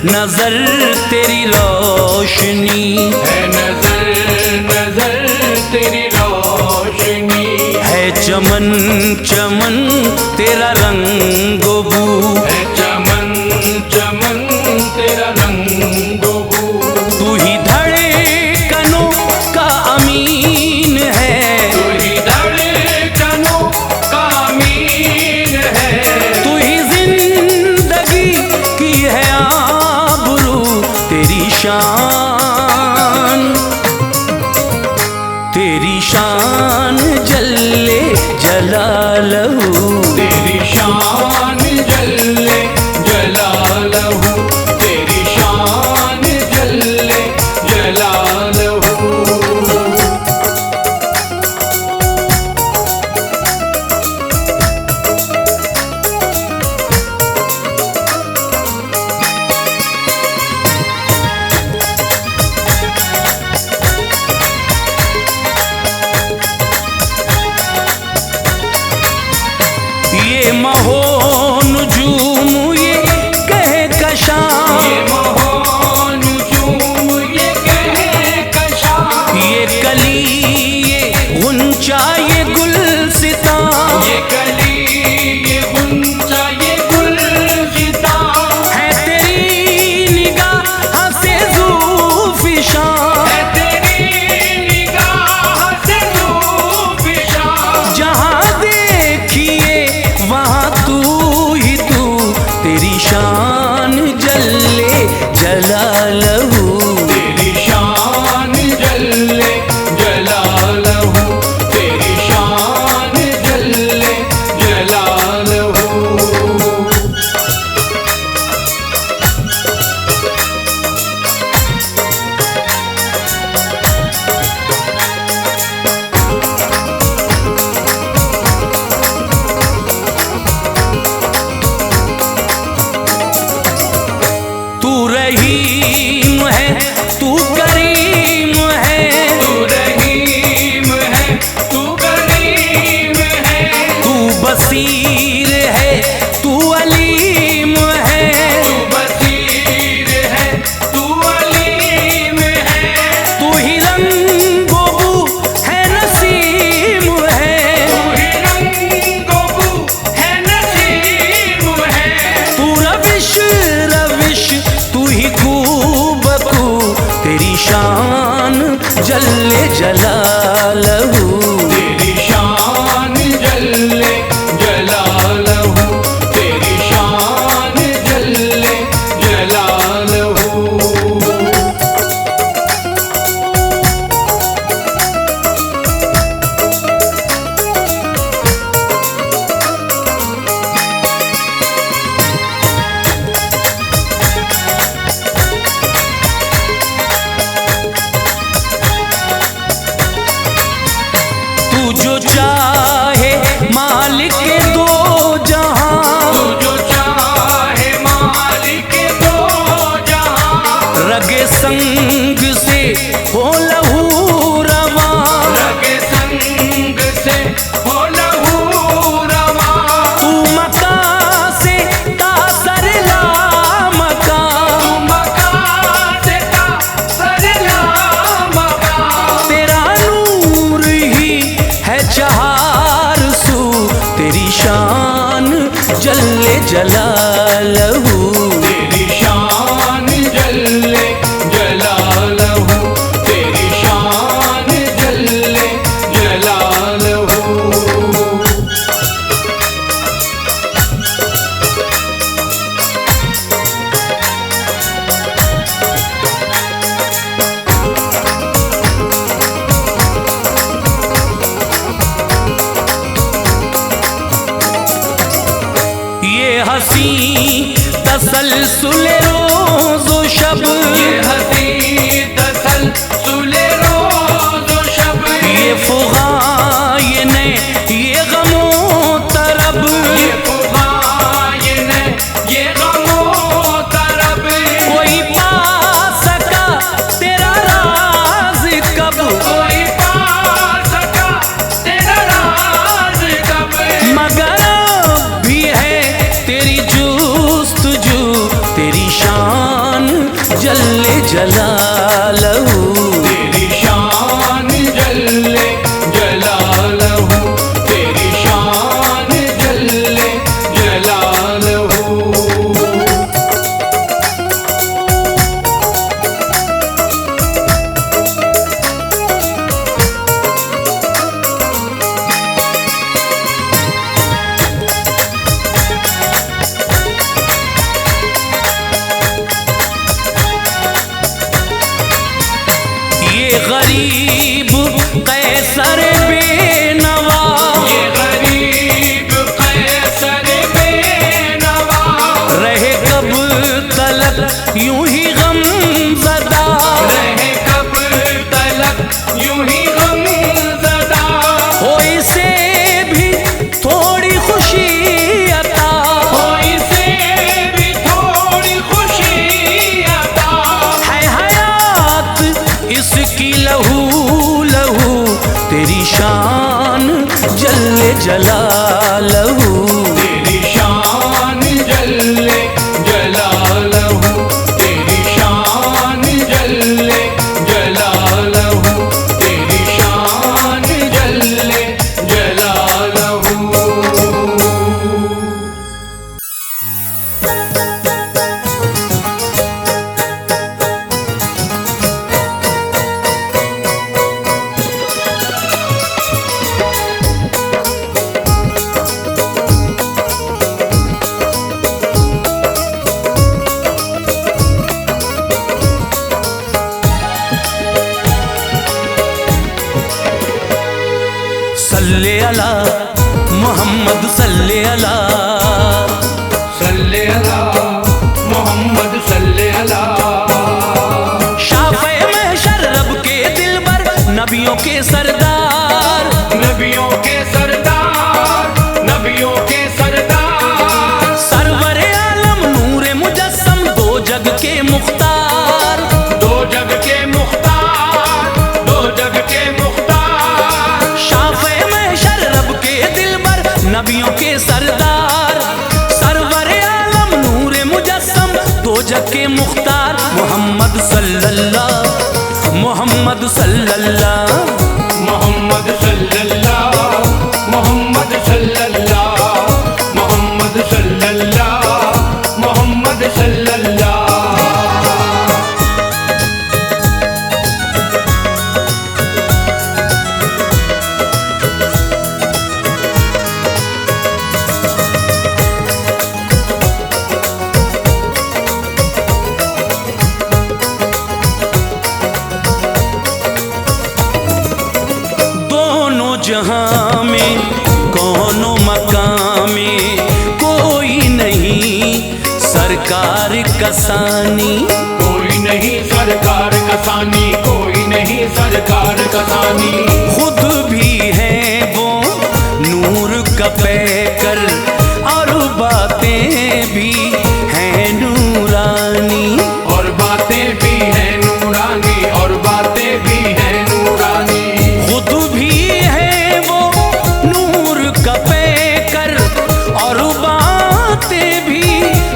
नजर तेरी रोशनी है, नजर नजर तेरी रोशनी है, चमन चमन तेरा रंगो बू है, चमन चमन तेरा रंगो बू। तू ही धड़कनों का अमीन है, तू ही धड़कनों का अमीन है, तू ही जिंदगी की है आबरू तेरी शान, तेरी शान जल्ले जलालहू, तेरी शान जल्ले जलालहू, तेरी शान जल्ले जलालहू। ये महो नुजूम ये कहे कशां, ये मोहन झूम ये कहे कशा, ये कली ये गुंचा ये गुलसिता, ये कली ये गुंचा ये गुलजिता, है तेरी निगाह से ज़ूफ़िशां, है तेरी निगाह से ज़ूफ़िशां। जहाँ देखिए वहाँ तू ही तू, तेरी शान जल्ले जलालहू, तेरी शान जल्ले जलालहू, तेरी शान जल्ले जलालहू। तू रहीम है तू करीम है, तू रहीम है, तू करीम है, तू बसीर है तू अलीम है, तू बसीर है, तू अलीम है, तू ही रंगो बू है नसीम है, तू ही रंगो बू है नसीम है, तू रविश रविश तू ही खूबकू, तेरी शान जल्ले जलालहू, तेरी शान जल्ले जलालहू, तेरी शान जल्ले जलालहू। तू जो चाहे मालिक दो जहां, तू जो चाहे मालिक दो जहां, रगे संग से हो लहू रवां, रगे संग से हो लहू रवां, तू मका से तासर ला मका, तू मका से तासर ला मका, तेरा नूर ही है चहार सू, तेरी शान जल्ले जलालहू, तेरी शान जल्ले जलालहू, तेरी शान जल्ले जलालहू। ये हसी तसलसुल रोज़ो शब, ये हसी तसलसुल रोज़ो शब, ये फुगा ये ने ये गमो तरब, ये फुगा ये ने ये गमो तरब, कोई पा सका तेरा राज कब, कोई पा सका तेरा राज कब, मगर भी है तेरी जुस्तजू, तेरी शान जलालहू। तेरी शान जल्ले जलालहू, तेरी शान जल्ले जलालहू। ये गरीब कैसर बेनवा, ये गरीब कैसर बेनवा, रहे कब तलक यूं ही गम ज़दा, रहे कब तलक यूं ही गम ज़दा। हो इसे भी थोड़ी खुशी अता, हो इसे भी थोड़ी खुशी अता। है हयात इसकी लहू लहू, तेरी शान जल्ले जलालहू। तेरी शान जल्ले जलालहू, तेरी शान जल्ले जलालहू, तेरी शान जल्ले जलालहू। सल्ले अला मोहम्मद सल्ले अला, सल्ले अला मोहम्मद सल्ले अला। शाफ़े महशर रब के दिलबर, नबियों के सरदार, नबियों के सरदार, नबियों के सरदार। सरवर आलम नूरे मुजस्सम, दो जग के मुख्तार, दो जग के मुख्तार, दो जग के मुख्तार। शाफ़े महशर रब के दिलबर, नबियों के सरदार, सरवर आलम नूरे मुजस्सम, दो जग के मुख्तार। मोहम्मद सल्लल्लाह, मोहम्मद सल्लल्लाह, मोहम्मद सल्लल्लाह, मोहम्मद सल्लल्लाह, मोहम्मद सल्लल्लाह, मोहम्मद सल्लल्लाह। दोनों जहां में कौनो मकाम में कोई नहीं सरकार कसानी, कोई नहीं सरकार कसानी, कोई नहीं सरकार कसानी। खुद भी है वो नूर का पैकर, और बातें भी हैं नूरानी, और बातें भी हैं नूरानी, और बातें भी हैं नूरानी। खुद भी है वो नूर का पैकर, और बातें भी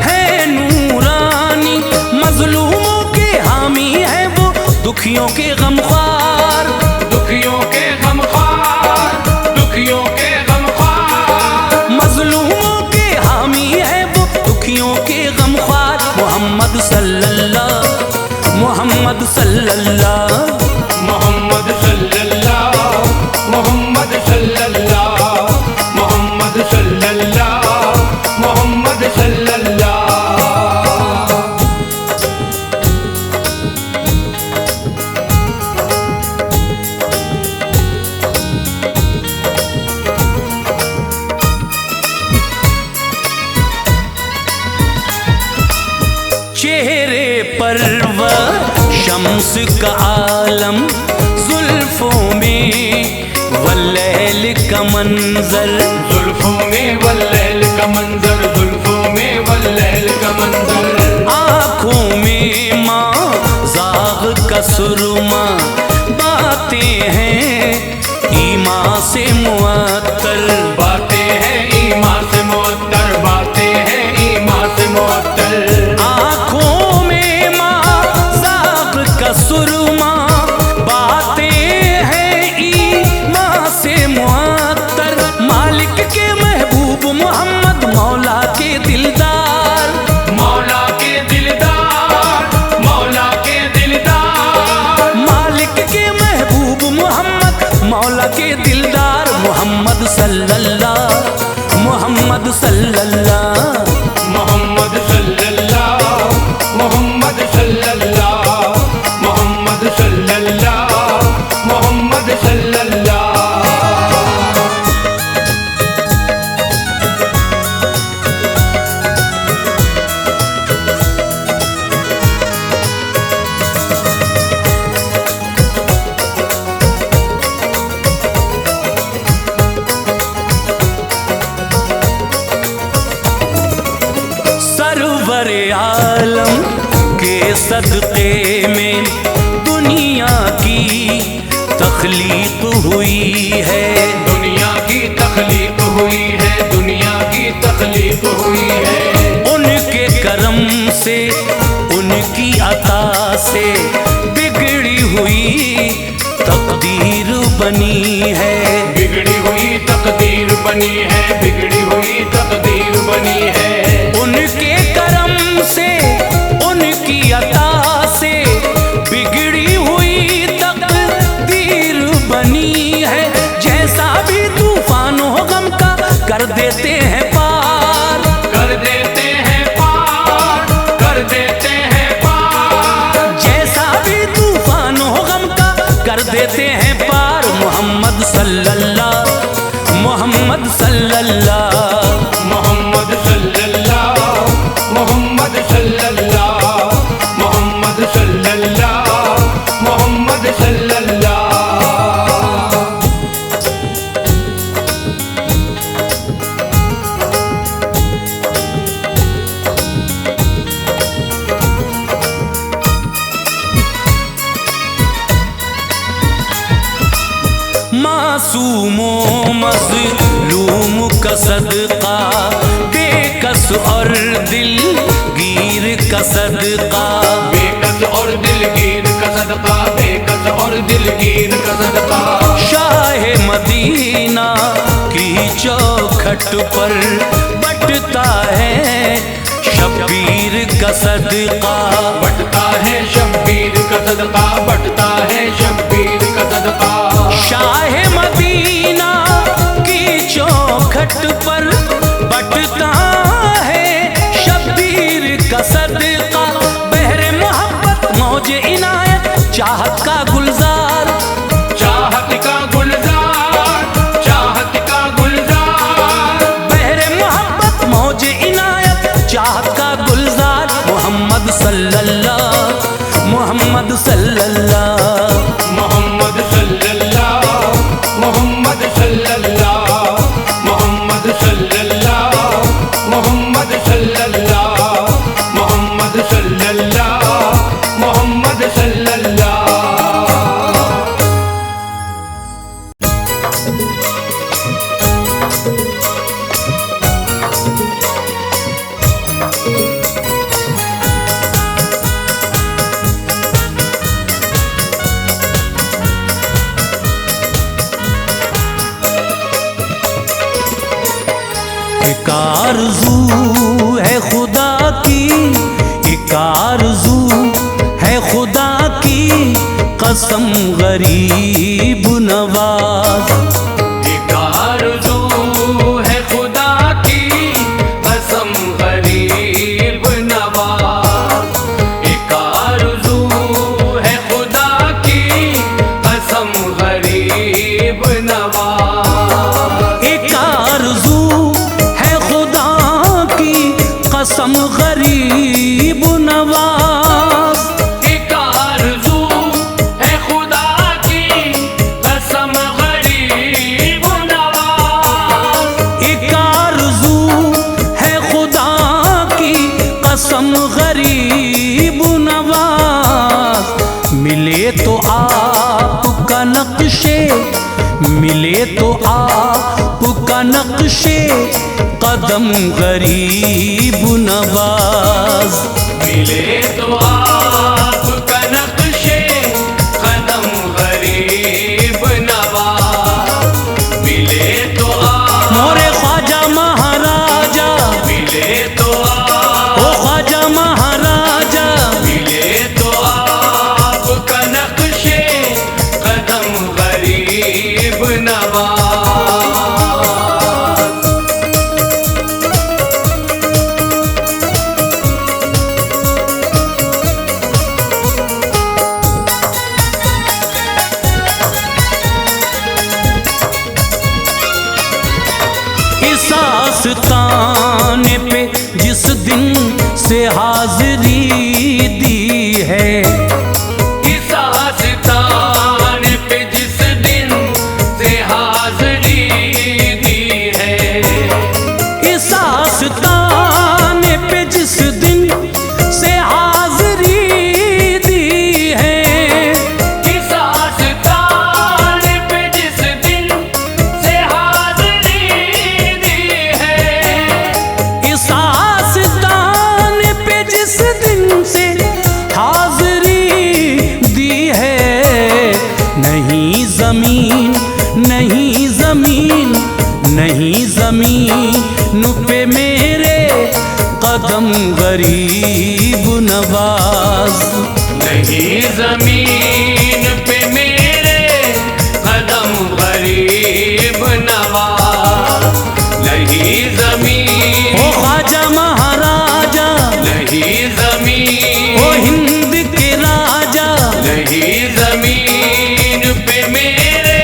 हैं नूरानी। मजलूमों के हामी है वो, दुखियों के गमख्वार, दुखियों के गमख्वार, दुखियों के गमख्वार। मजलूमों के हामी है वो, दुखियों के गमख्वार। मोहम्मद सल्लल्लाह, मोहम्मद सल्लल्लाह, मोहम्मद सल्लल्लाह, मोहम्मद सल्लल्लाह, मोहम्मद सल्लल्लाह, मोहम्मद सल्लल्लाह। चेहरे पर वो शम्स का आलम, जुल्फों में वल्लैल का मंजर, जुल्फों में वल्लैल का मंजर, जुल्फों में वल्लैल का मंजर। आँखों में माँ जाग का सुरमा, बातें हैं ईमान से मुअत्तर, बातें हैं ईमान से मुअत्तर, बातें हैं ईमान से मुअत्तर। आँखों में माँ जाग सरवरे आलम के सदक़े में दुनिया की तख्लीक हुई है। दुनिया की तख्लीक हुई है, दुनिया की तख्लीक हुई है। उनके करम से, उनकी अता से बिगड़ी हुई तकदीर बनी है। बिगड़ी हुई तकदीर बनी है, बिगड़ी हुई तकदीर बनी है। उनके करम से, उनकी अता से बिगड़ी हुई तकदीर बनी है। जैसा भी तूफान हो गम का कर देते हैं पार, कर देते हैं पार, कर देते हैं पार। जैसा भी तूफान हो गम का कर देते हैं पार। मोहम्मद सल्लल्लाह, मोहम्मद सल्लल्लाह, मोहम्मद सल्लल्लाह, मोहम्मद सल्लल्लाह, मोहम्मद सल्लल्लाह, मोहम्मद सल्लल्लाह। मासूमों मज़लूम का सदका, बेकस और दिलगीर का सदका, बेकस और दिलगीर का सदका, बेकस और दिलगीर का सदका। शाह मदीना की चौखट पर बटता है शब्बीर का सदका। बटता है शब्बीर का सदका, बटता है शब्बीर का सदका। शाह मदीना की चौखट पर बटता है शब्बीर का सदका। बहरे मोहब्बत मौजे इनायत चाहत का गुलजार, चाहत का गुलजार, चाहत का गुलजार। बहरे मोहब्बत मौजे इनायत चाहत का गुलजार। मोहम्मद सल्लल्लाह, मोहम्मद सल्लल्लाह, मोहम्मद सल्लल्लाह, मोहम्मद सल्लल्लाह, मोहम्मद सल्लल्लाह, मोहम्मद सल्लल्लाह, मोहम्मद सल्लल्लाह, मोहम्मद सल्लल्लाह। एक आरज़ू है खुदा की, एक आरज़ू है खुदा की कसम गरीब नवाज। एक आरज़ू है खुदा की कसम गरीब नवाज। एक आरज़ू है खुदा की कसम गरीब नवाज। एक आरज़ू है खुदा की कसम गरीब नवाज। एक आरज़ू है खुदा की कसम गरीब नवाज। एक आरज़ू है खुदा की कसम गरीब नवाज। मिले तो आपका नक्शे, मिले तो आपका नक्शे कदम गरीब नवाज। मिले तो आपका नक्शे कदम गरीब नवाज। मिले तो मोरे ख्वाजा महाराजा, मिले तो ओ ख्वाजा महाराजा, मिले तो आपका नक्शे कदम गरीब नवाज। इस आस्ताने पे जिस दिन से हाजिरी दी है, इस आस्ताने पे जिस दिन से हाजिरी दी है। इस आस्ताने पे जिस दिन गरीब नवाज। नहीं जमीन पे मेरे कदम गरीब नवाज, नहीं जमीन ओ ख्वाजा महाराजा, नहीं जमीन ओ हिंद के राजा, नहीं जमीन पे मेरे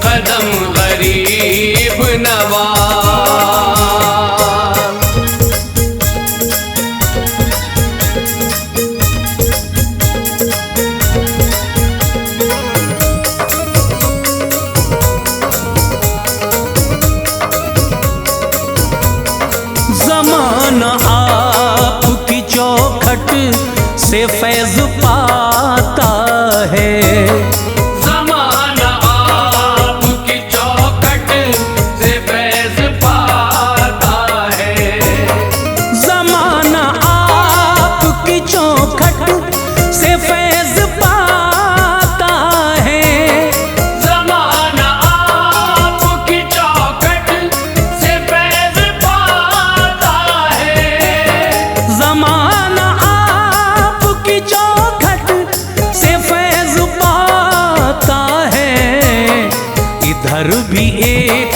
कदम गरीब नवाज। ज़माना आपकी चौखट से फैज़ पाता है, ज़माना आपकी चौखट से फैज़ पाता है, ज़माना आपकी चौखट से फैज़ पाता है, ज़माना आपकी चौखट से फैज़ पाता है, ज़माना आपकी चौखट से फैज़ पाता है। इधर भी एक,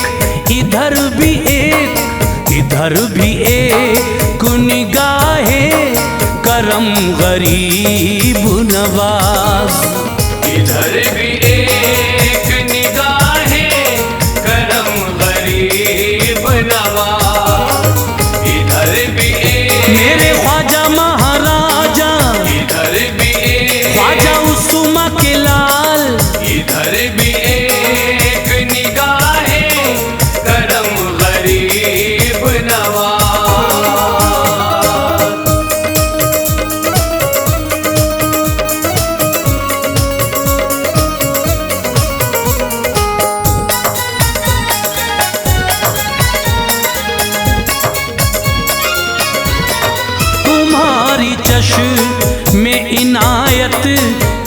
इधर भी एक, इधर भी एक निगाहे करम गरीब नवाज। इधर भी एक निगाहें करम गरीब नवाज, इधर भी एक मेरे ख्वाजा महाराजा, इधर भी एक ख्वाजा उस्मा के लाल, इधर भी एक निगाहें करम गरीब नवाज। तुम्हारी चश्म में इनायत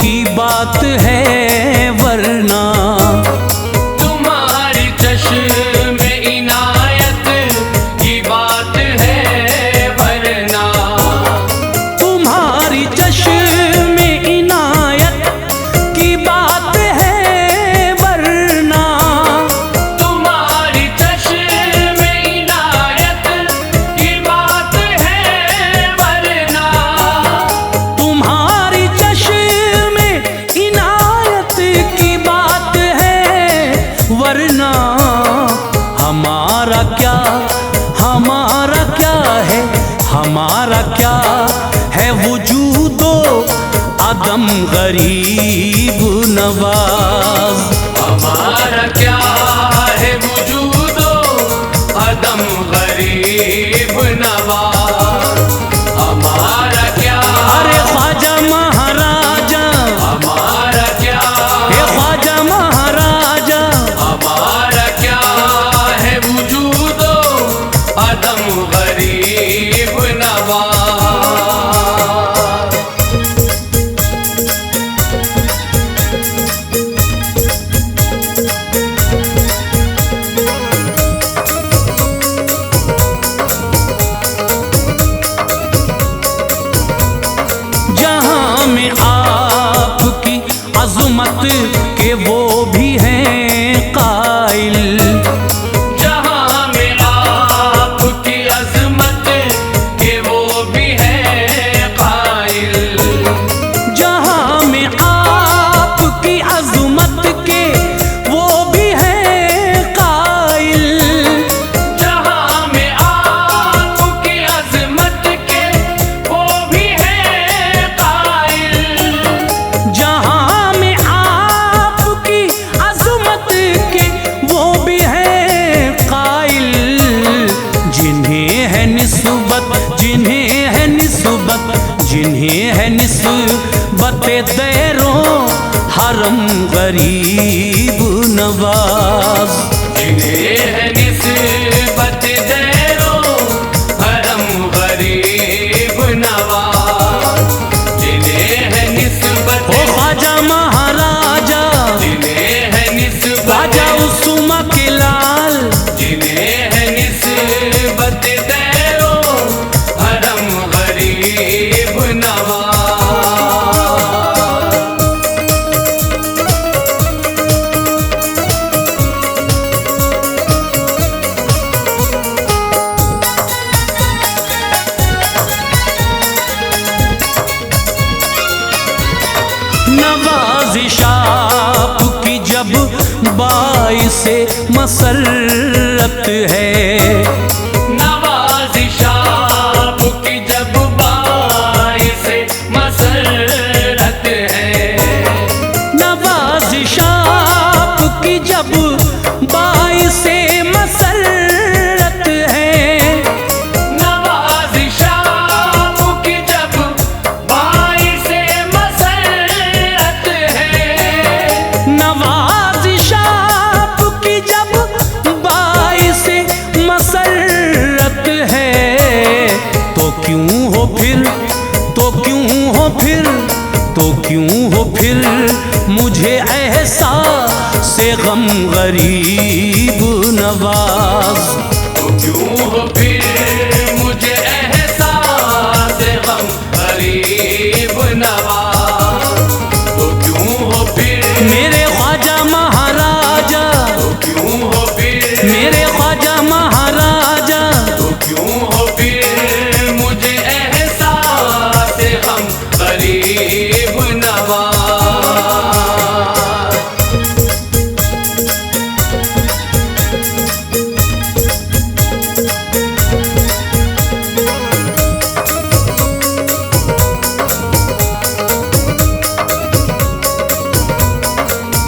की बात है वरना, तुम्हारी चश्म में इनायत की बात है वरना, तुम्हारी चश्म में इनायत की बात है वरना, तुम्हारी चश्म में इनायत की बात है वरना, तुम्हारी चश्म में इनायत की बात है वरना। हमारा क्या, हमारा क्या है, हमारा क्या है वजूदो आदम गरीब नवाज। हमारा क्या है वजूदो अदम गरीब नवाज, हमारा क्या अरे ख्वाजा महाराजा, हमारा क्या हे ख्वाजा महाराजा, हमारा क्या है वजूदो अदम गरीब नवाज। जहां में आपकी अज़मत के वो भी हैं कायल, जहां में आपकी अज़मत के वो भी है कायल, जहां में आपकी अज़मत के वो भी हैं कायल, जहां में आपकी अज़मत के वो भी है कायल, जहां में आपकी अज़मत के वो भी हैं कायल। जिन्हें है निस्बत, जिन्हें है निस्बत, जिन्हें है निस्बत दैरो हरम गरीब नवाज। जिन्हें है निस्बत दैरो हरम गरीब नवाज, जिन्हें है निस्बत ओ ख्वाजा महाराजा, जिन्हें है निस्बत ख्वाजा उस्मा के लाल, जिन्हें है निस्बत दैरो हरम नवाज़िश आपकी जब बाइसे मसरत है, नवाज़िश आपकी जब बाइसे मसरत है, नवाज़िश आपकी जब बाइसे मसरत है, नवाज़िश आपकी जब बाइसे मसरत है, नवाज़िश आपकी जब बाइसे मसरत है। तो क्यों हो फिर, तो क्यों हो फिर, तो क्यों हो फिर मुझे एहसास से गम गरीब नवाज, तो क्यों हो फिर मुझे एहसास गम गरीब नवाज, तो क्यों हो फिर मेरे ख्वाजा महाराजा, तो क्यों हो फिर मेरे ख्वाजा महाराजा, तो क्यों हो फिर मुझे एहसास गम गरीब नवाज।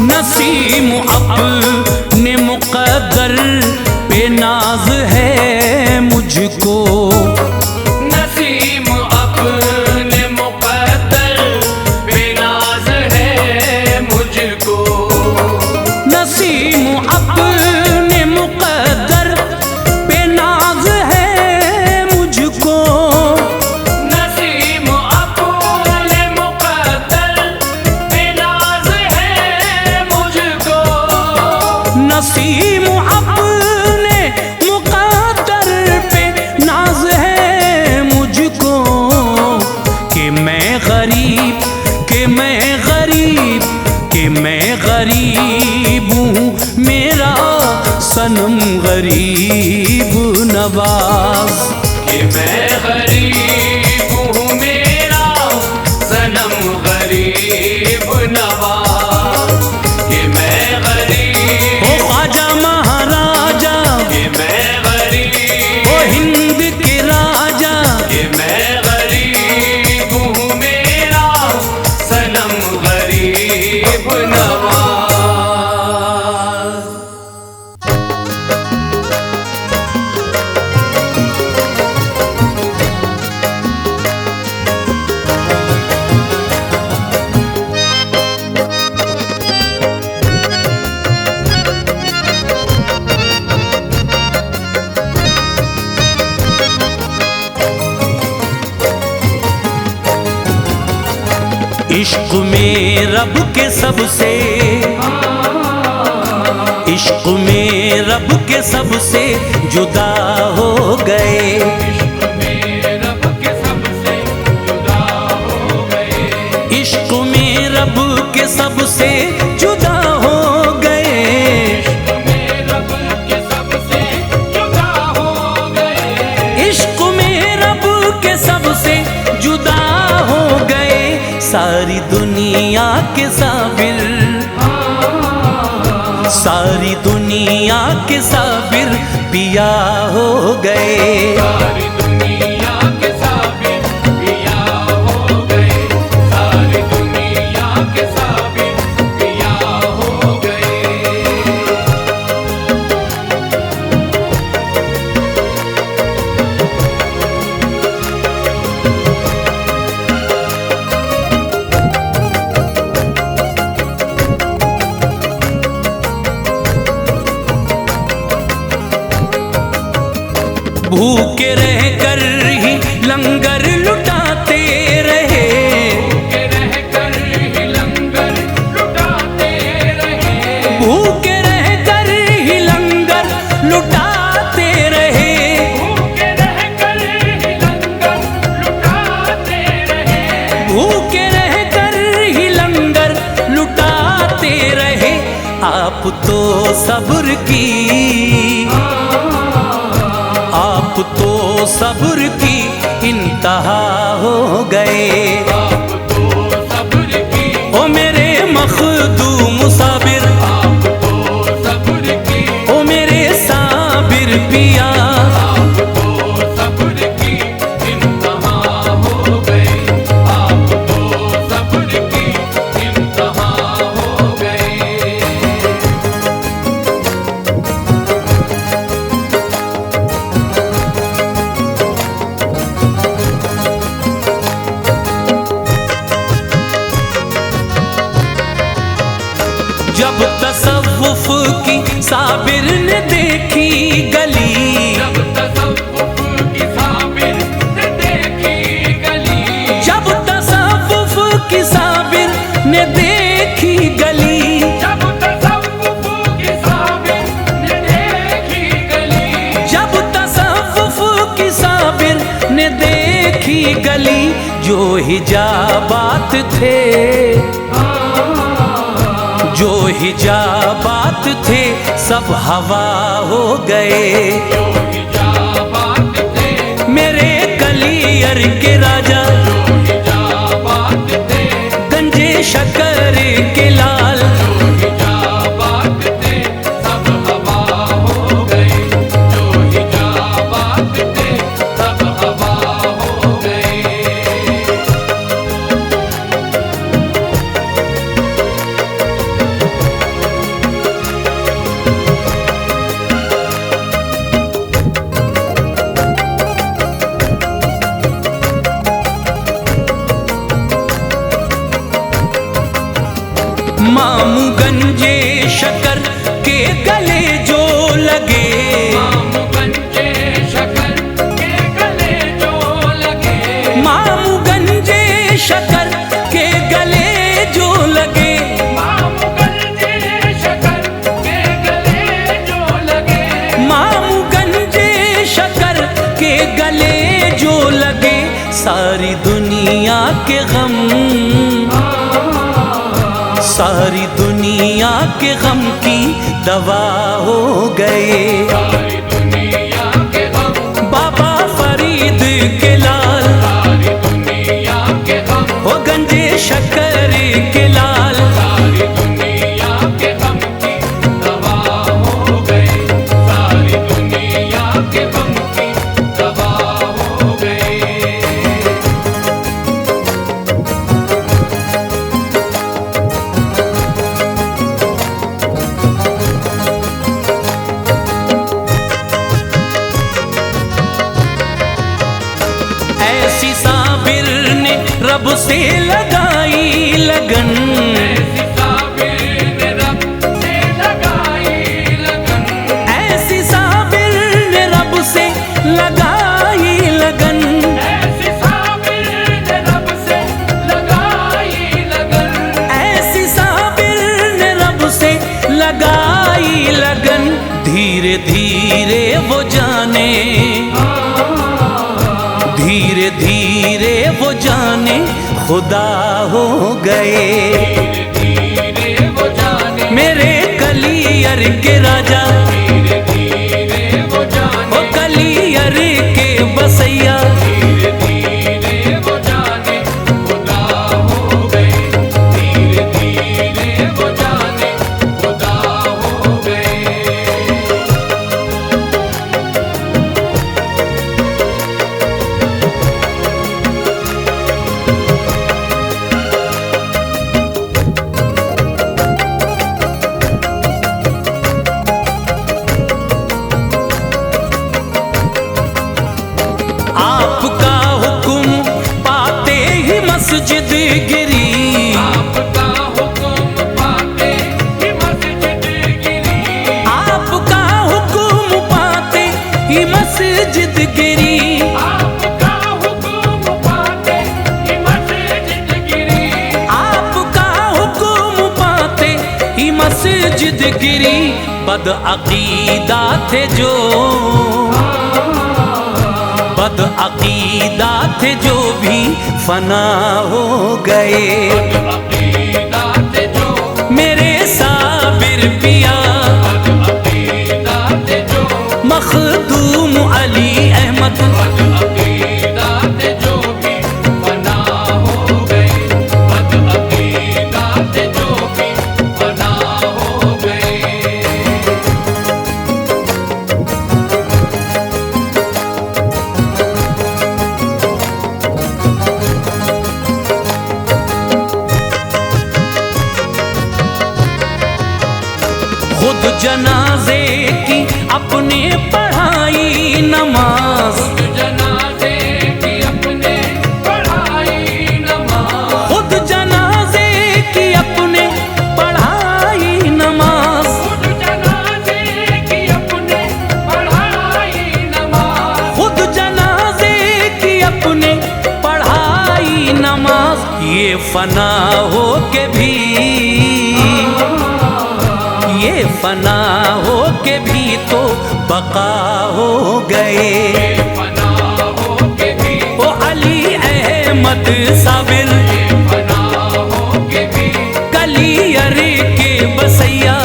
नसीम अपने मुक़द्दर पे नाज है मुझको, नसीम अपने मुक़द्दर पे नाज है मुझको, नसीम अपने मुक़द्दर पे नाज है मुझको, नसीम अपने मुक़द्दर पे नाज है मुझको, नसीम अपने मुक़द्दर पे नाज है मुझको, कि मैं गरीब, कि मैं गरीब, कि मैं गरीब हूँ, मेरा सनम गरीब नवाज, कि मैं गरीब हूँ मेरा सनम गरीब नवाज, कि मैं गरीब ओ ख्वाजा महाराजा, कि मैं गरीब ओ हिंद के राजा, कि मैं गरीब हूँ मेरा सनम गरीब नवाज। इश्क में रब के सबसे, इश्क में रब के सबसे जुदा हो गए, इश्क में रब के सबसे जुदा हो गए, इश्क में रब के सबसे जुदा हो गए, इश्क में रब के सबसे जुदा हो गए, इश्क में रब के सबसे जुदा हो गए। सारी दुनिया के साबिर, सारी दुनिया के साबिर पिया हो गए, सारी दुनिया के साबिर पिया हो गए, सारी दुनिया के साबिर पिया हो गए। भूखे रह कर ही लंगर लुटाते रहे, भूखे रह कर ही लंगर लुटाते रहे, भूखे रह कर ही लंगर लुटाते रहे, भूखे रह कर ही लंगर लुटाते रहे, भूखे रह कर ही लंगर लुटाते रहे। आप तो सब्र की, आप तो सब्र की इंतहा हो गए, आप तो सब्र की ओ मेरे मख पिया। आपको सब्र की इंतहा हो गई, आपको सब्र की इंतहा हो गई। जब तसव्वुफ की साबिर ने देखी गली, जब तसव्वुफ की साबिर ने देखी गली, जब तसव्वुफ की साबिर ने देखी गली, जब तसव्वुफ की साबिर ने देखी गली, जब तसव्वुफ की साबिर ने देखी गली, जो हिजाबात थे, जो हिजाबात थे सब हवा हो गए। जो हिजाबात थे मेरे कलियर के राजा, जो हिजाबात थे, गंजे शकर के लाल, जो हिजाबात थे सब हवा हो गए, जो हिजाबात थे सब हवा हो गए। मामू गंजे शकर के गले जो लगे, मामू गंजे शकर के गले जो लगे, मामू गंजे शकर के गले जो लगे, मामू गंजे शकर के गले जो लगे, मामू गंजे शकर के गले जो लगे, सारी दुनिया के गम, सारी दुनिया के गम की दवा हो गए। सारी दुनिया के गम, बाबा फरीद के लाल, सारी दुनिया के गम, हो गंजे शकर के लाल, सारी दुनिया के गम की दवा हो गए, सारी दुनिया के गम की दवा हो गए। ऐसी साबिर ने रब से लगाई लगन, ऐसी साबिर ने रब से लगाई लगन, ऐसी साबिर ने रब से लगाई लगन, ऐसी साबिर ने रब से लगाई लगन, ऐसी साबिर ने रब से लगाई लगन। धीरे धीरे वो जाने, धीरे धीरे वो जाने खुदा हो गए। धीरे धीरे वो जाने, मेरे कलियर के राजा, धीरे धीरे वो जाने, ओ कलियर के बसैया, धीरे धीरे वो जाने खुदा हो गए, धीरे धीरे वो जाने खुदा हो गए। आपका हुक्म पाते ही मस्जिद गिरी, आपका हुक्म पाते ही मस्जिद गिरी, आपका हुक्म पाते ही मस्जिद गिरी, आपका हुक्म पाते ही मस्जिद गिरी, आपका हुक्म पाते ही मस्जिद गिरी। बद अकीदा थे जो, बद अकीदा थे जो भी फना हो गए। अकीदा थे जो, मेरे साबिर पिया, अकीदा थे जो, मखदूम अली अहमद, अकीदा थे जो भी फना हो गए, अकीदा थे जो भी फना हो गए। जनाजे की अपने पढ़ाई नमाज, खुद जनाजे की अपने पढ़ाई नमाज, खुद जनाजे की अपने पढ़ाई नमाज, खुद जनाजे की अपने पढ़ाई नमाज, खुद जनाजे की अपने पढ़ाई नमाज। ये फना हो के भी, ये फना हो के भी तो बका हो गए। फना हो के भी, ओ अली अहमद साबिर, फना हो के भी, कलियर के बसैया,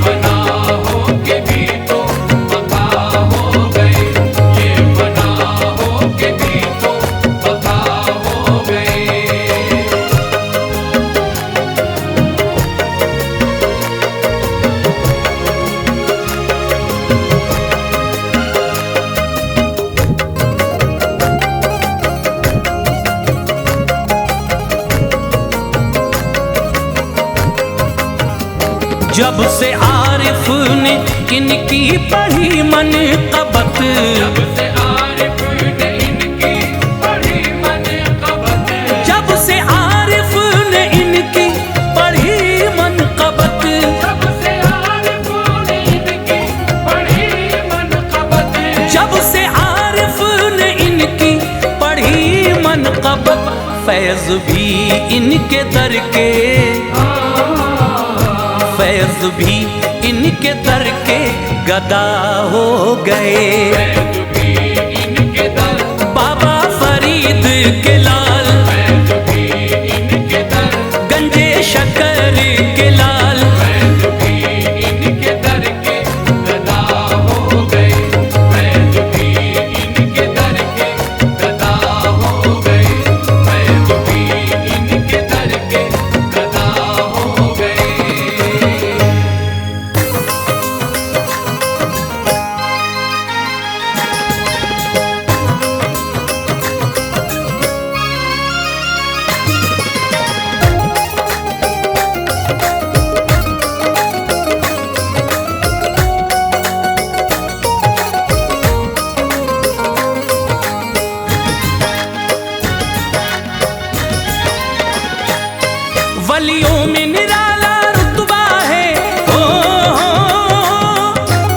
फना हो के भी तो बका हो गए। ये फना हो के भी तो बका हो गए। जब से आरिफ ने इनकी पढ़ी मनक़बत, जब से आरिफ ने इनकी पढ़ी मनक़बत, जब से आरिफ ने इनकी पढ़ी मनक़बत, जब से आरिफ ने इनकी पढ़ी मनक़बत, जब से आरिफ ने इनकी पढ़ी मनक़बत, फैज़ भी इनके दर के, फैज़ भी इनके दर के गदा हो गए। फैज़ भी इनके दर, बाबा फरीद के लाल, फैज़ भी इनके दर, गंजे शकर के लाल, फैज़ भी इनके दर के गदा हो गए। फैज़ भी इनके दर के गदा हो गए। फैज़ भी इनके दर के गदा हो गए। वलियों में निराला रुतबा है,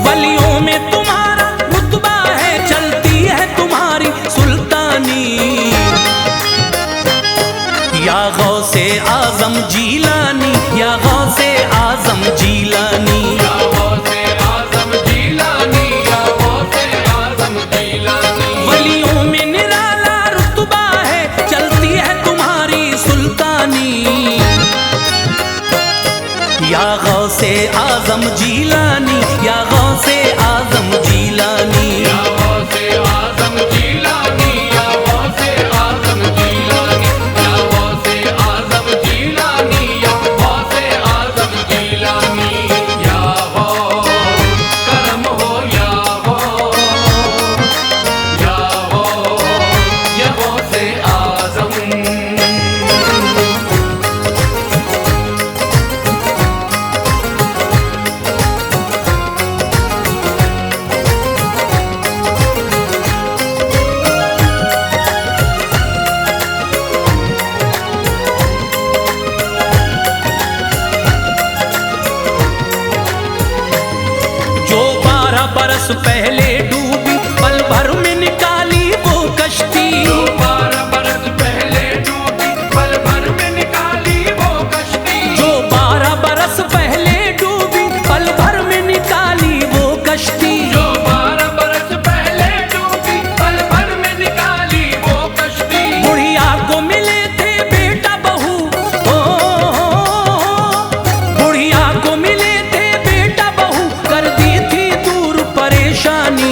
वलियों में तुम्हारा रुतबा है, चलती है तुम्हारी सुल्तानी। या गौसे आजम जीलानी, या गौसे आजम जीलानी, या गौसे आज़म जीलानी, या गौसे आज़म जीलानी। वलियों में निराला रुतबा है, चलती है तुम्हारी सुल्तानी। या गौसे आजम जीलानी, या गौसे आजम जीलानी, या गौसे आज़म जीलानी, या गौसे आज़म जीलानी, या गौसे आज़म जीलानी, या गौसे आज़म जीलानी। या हो करम हो, या हो, या हो, या गौसे आज़म। जो 12 बरस पहले डूबी, पल भर में निकाली वो कश्ती। 12 बरस पहले डूबी, पल भर में निकाली वो कश्ती। जो 12 बरस पहले डूबी, पल भर में निकाली वो कश्ती। जो 12 बरस पहले डूबी, पल भर में निकाली वो कश्ती। बुढ़िया को मिले थे बेटा बहू, बुढ़िया को मिले थे बेटा बहू, कर दी थी दूर परेशानी।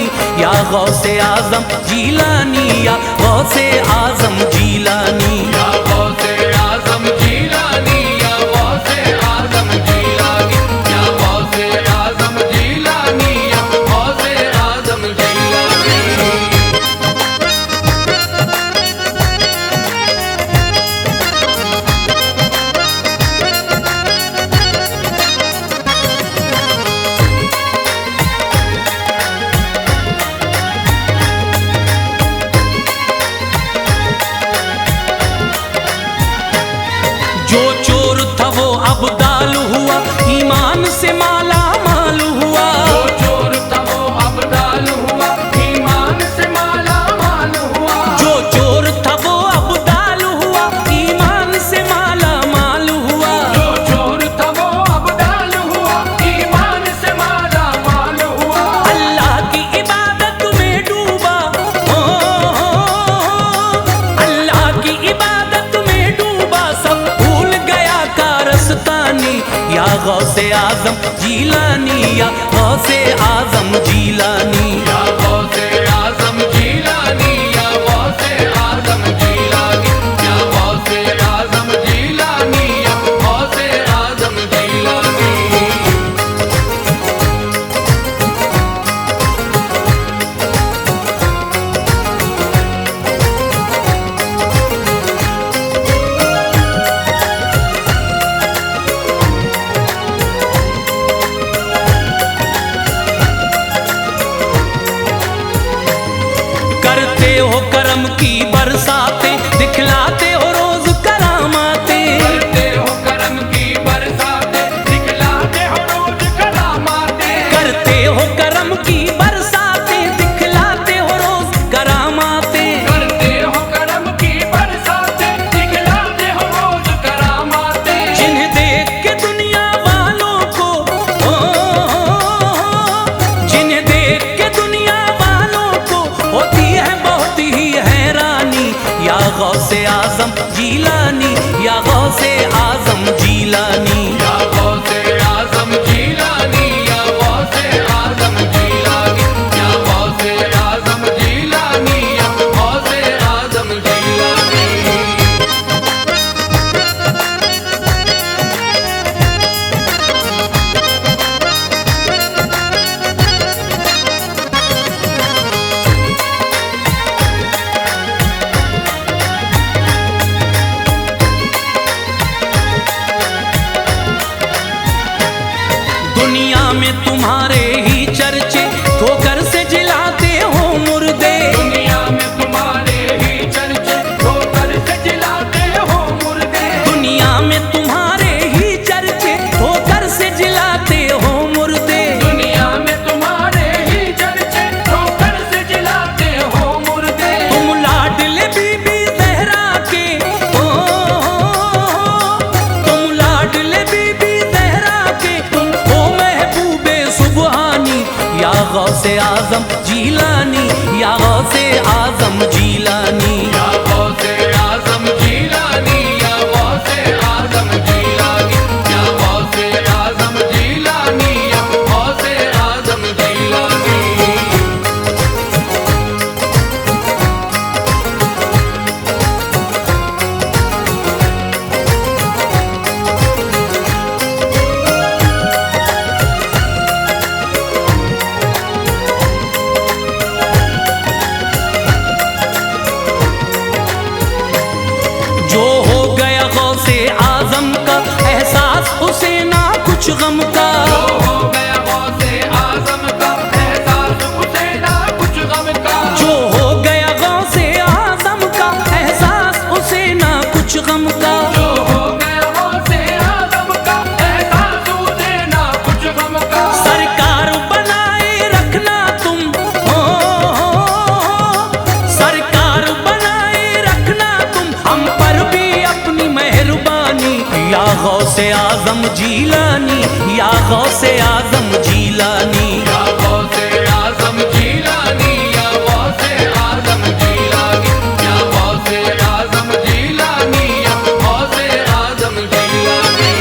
जो चोर था वो अब्दाल हुआ, ईमान से माला माल हुआ। जो चोर था वो अब्दाल हुआ, ईमान से माला माल हुआ। जो चोर था वो अब्दाल हुआ, ईमान से माला माल हुआ। जो चोर था वो अब्दाल हुआ, ईमान से माला माल हुआ। अल्लाह की इबादत में डूबा, अल्लाह की इबादत में डूबा, सब भूल गया कारस्तानी। या गौसे आजम जीलानी, या गौसे आजम जीलानी। या गौसे आजम जीलानी, या गौसे आजम जीलानी, या गौसे आजम जीलानी, या गौसे आजम जीलानी। करते हो करम की बरसातें, दिखलाते हो रोज करामातें। करते हो करम की बरसातें, दिखलाते हो रोज करामातें। करते हो करम की बरसातें, दिखलाते हो रोज करामातें। करते हो करम की बरसातें, दिखलाते हो रोज करामातें। जिन्हें देख के दुनिया वालों को, जिन्हें देख के दुनिया वालों को होती है बहुत ही हैरानी। या गौसे आजम जीलानी, या गौसे आजम जीलानी। या गौसे आजम जीलानी, या गौसे आजम जीलानी, या गौसे आजम जीलानी, या गौसे आजम जीलानी। दुनिया में तुम्हारे ही चर्चे, ठोकर से जिलाते हो मुर्दे। दुनिया में तुम्हारे ही चर्चे, ठोकर से जिलाते हो मुर्दे। दुनिया में तुम्हारे ही चर्चे, ठोकर से जिलाते हो मुर्दे। दुनिया में तुम्हारे ही चर्चे, ठोकर से जिलाते हो मुर्दे। तुम लाडले बीबी ज़हरा के, तुम लाडले बीबी ज़हरा के, तुम हो महबूबे सुबहानी। या गौसे आजम जीलानी, या गौसे आजम जीलानी। या गौसे आजम जीलानी, या गौसे आजम जीलानी, या गौसे आजम जीलानी, या गौसे आजम जीलानी। जो हो गया गौसे आजम का एहसास, उसे ना कुछ गम का। जो हो गया गौसे आजम का एहसास, उसे ना कुछ गम का। जो हो गया गौसे आजम का एहसास, उसे ना कुछ गम का। जो हो गया गौसे आजम का एहसास, उसे ना कुछ गम का। सरकार बनाए रखना तुम, सरकार बनाए रखना तुम हम पर भी अपनी मेहरबानी। या गौसे आजम जीलानी, या गौसे आजम जीलानी। या गौसे आजम जीलानी, या गौसे आजम जीलानी, या गौसे आजम जीलानी, या गौसे आजम जीलानी।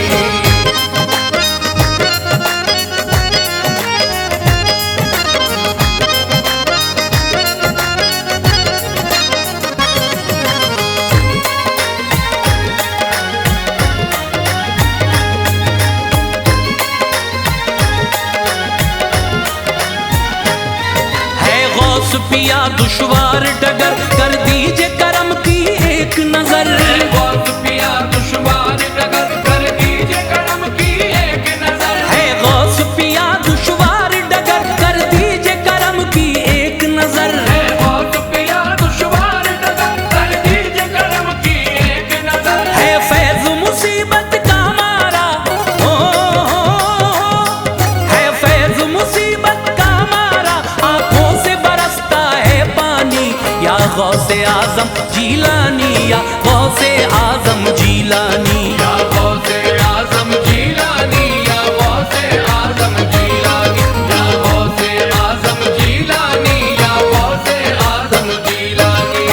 पिया दुश्वार डगर, कर दीजिए करम की एक नजर। गौस पिया दुश्वार डगर, कर दीजिए करम की एक नजर। है गौस पिया दुश्वार डगर, कर दीजिए करम की एक नजर। है गौस पिया दुश्वार डगर, कर दीजिए करम की एक नजर। है फैज मुसीबत गौसे आजम जीलानी, या गौसे आजम जीलानी, या गौसे आजम जीलानी, या गौसे आजम जीलानी, या गौसे आजम जीलानी।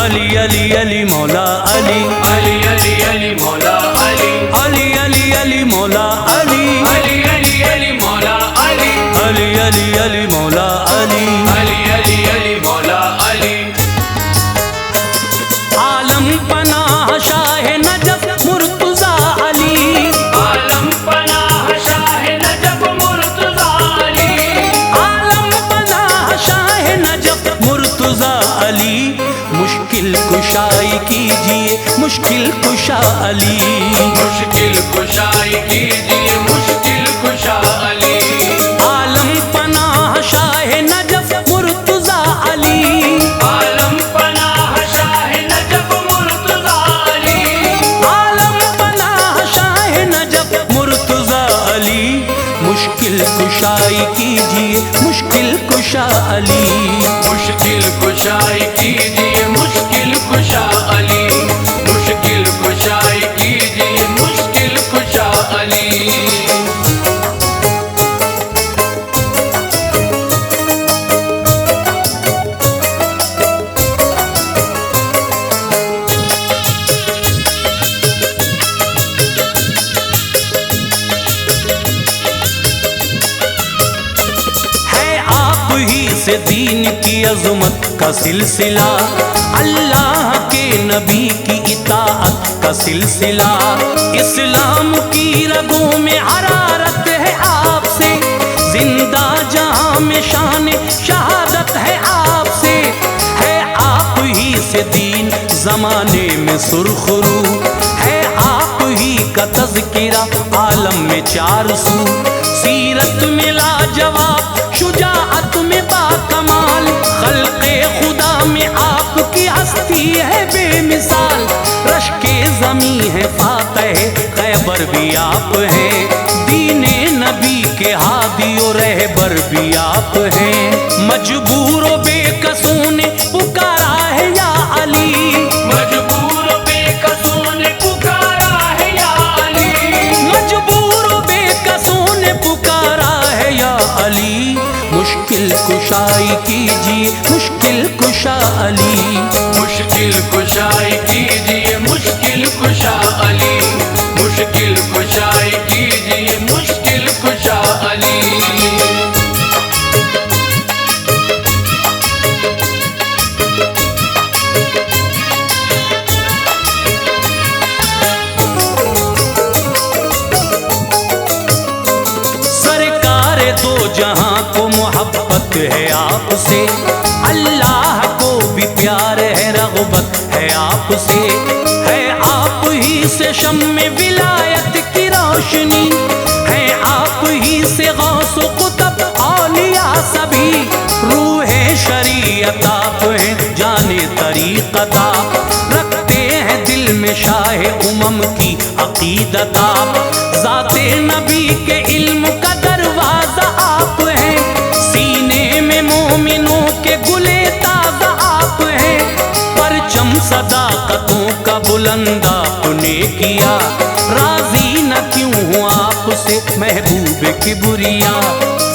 अली अली अली मौला अली, अली अली अली मौला अली, अली अली अली मौला अली, अली अली अली मौला अली, अली अली अली मौला अली। अली अली अली मौला अली। आलम पनाह शाह नजफ मुर्तजा अली, आलम पनाह शाह नजफ मुर्तजा अली, आलम पनाह शाह नजफ मुर्तजा अली। मुश्किल कुशाई कीजिए मुश्किल कुशा अली, मुश्किल कुशाई कीजिए मुश्किल कुशा अली। आलम पनाह शाह नजफ मुर्तजा अली, आलम पनाह शाह नजफ मुर्तजा अली, आलम पनाह शाह नजफ मुर्तजा अली। मुश्किल कुशाई कीजिए मुश्किल कुशा अली, मुश्किल कुशाई कीजिए मुश्किल कुशा अली, मुश्किल कुशाई कीजिए मुश्किल कुशा अली। है आप ही से दीन की अज़मत का सिलसिला, अल्लाह के नबी की इताअत का सिलसिला। इस्लाम की रगों में हरारत है आपसे, जिंदा जहां में शान शहादत है आपसे। है आप ही से दीन जमाने में सुरखरू, है आप ही का तज़किरा आलम में चार सू। सीरत में लाजवाब शुजाअत में बाकमाल, खल्क़े खुदा में आपकी हस्ती है बेमिसाल। रश्के ज़मी है फातह खैबर भी आप हैं, दीने नबी के हादी और रहबर भी आप हैं। मजबूर बेकसों ने पुकारा है या अली, मजबूर बेकसों ने पुकारा है या अली, मजबूर बेकसों ने पुकारा है या अली। मुश्किल कुशाई कीजिए मुश्किल कुशा अली, मुश्किल कुशाई कीजिए मुश्किल कुशा अली, मुश्किल कुशाई कीजिए मुश्किल कुशा अली। सरकार दो जहां को मोहब्बत है आपसे, अल्लाह को भी प्यार है रग़बत है आपसे। है आप ही से शम्मे विलायत की रोशनी, है आप ही से गौस कुतब औलिया सभी। रूह शरीयत आप हैं जाने तरीक़त आप, रखते हैं दिल में शाह उमम की अक़ीदत आप। ज़ाते नबी के इल्म का दरवाज़ा आप हैं, सीने में मोमिनों के गुले ताज़ा आप हैं। परचम सदाकतों का बुलंद आपने किया, राज़ी न क्यों हूँ आपसे महबूब किबरिया।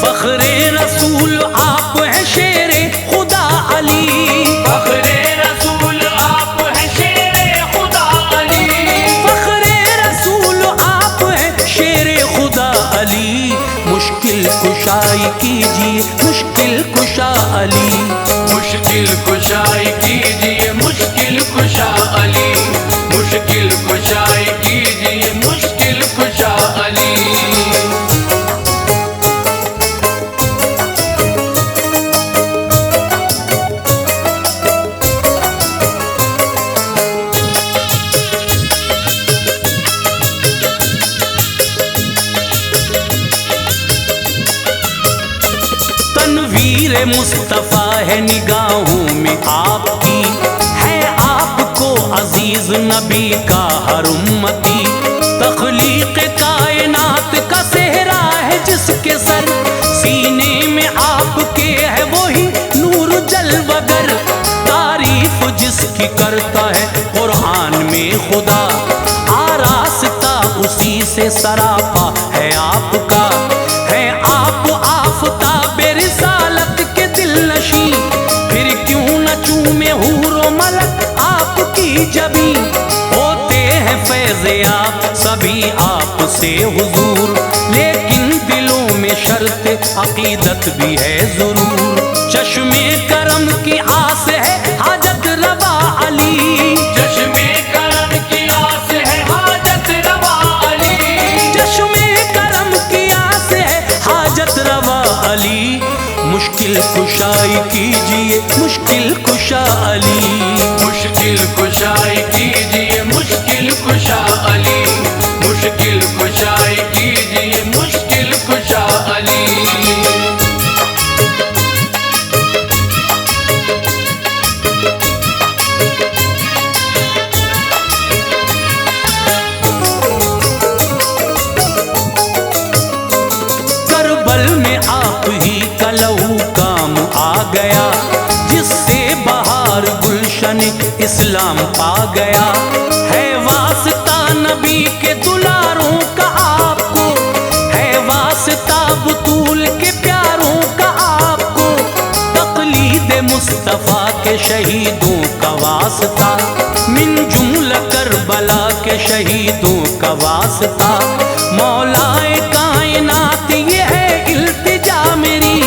फ़ख्रे रसूल आप हैं शेरे खुदा अली, फ़ख्रे रसूल आप हैं शेरे खुदा अली, फ़ख्रे रसूल आप हैं शेरे खुदा अली। मुश्किल कुशाई कीजिए मुश्किल कुशा अली, मुश्किल कुशाई कीजिए मुश्किल कुशा अली, मुश्किल कुशाई कीजिए मुश्किल कुशा अली। तस्वीर मुस्तफ़ा है निगाहों में आपकी, है आपको अजीज नबी का हर उम्मती। तख्लीक कायनात का सेहरा है जिसके सर, सीने में आपके है वही नूर जलवगर। तारीफ जिसकी करता है कुरान में खुदा, आरास्ता उसी से सरापा है आपका। है आप आफताब रिसालत के दिल नशी, फिर क्यों न चूमे हूरो मलक आपकी जबी। होते हैं फैज़े आप सभी आपसे हुजूर, लेकिन दिलों में शर्त अकीदत भी है जरूर। चश्मे करम की आस है हाजत रवा अली, चश्मे करम की आस है हाजत रवा अली, चश्मे करम की आस है हाजत रवा अली। मुश्किल कुशाई कीजिए मुश्किल कुशा अली, मुश्किल कुशाई कीजिए मुश्किल कुशा अली, मुश्किल कुशाई कीजिए मुश्किल कुशा अली। करबल में आप ही का लहू काम आ गया, जिससे बहार गुलशन इस्लाम पा गया। है वास्ता नबी के दुलारों का आपको, है वास्ता बतूल के प्यारों का आपको। तकलीद मुस्तफ़ा के शहीदों का वास्ता, मिन जुमला करबला के शहीदों का वास्ता। मौलाए कायनात ये है इल्तिजा मेरी,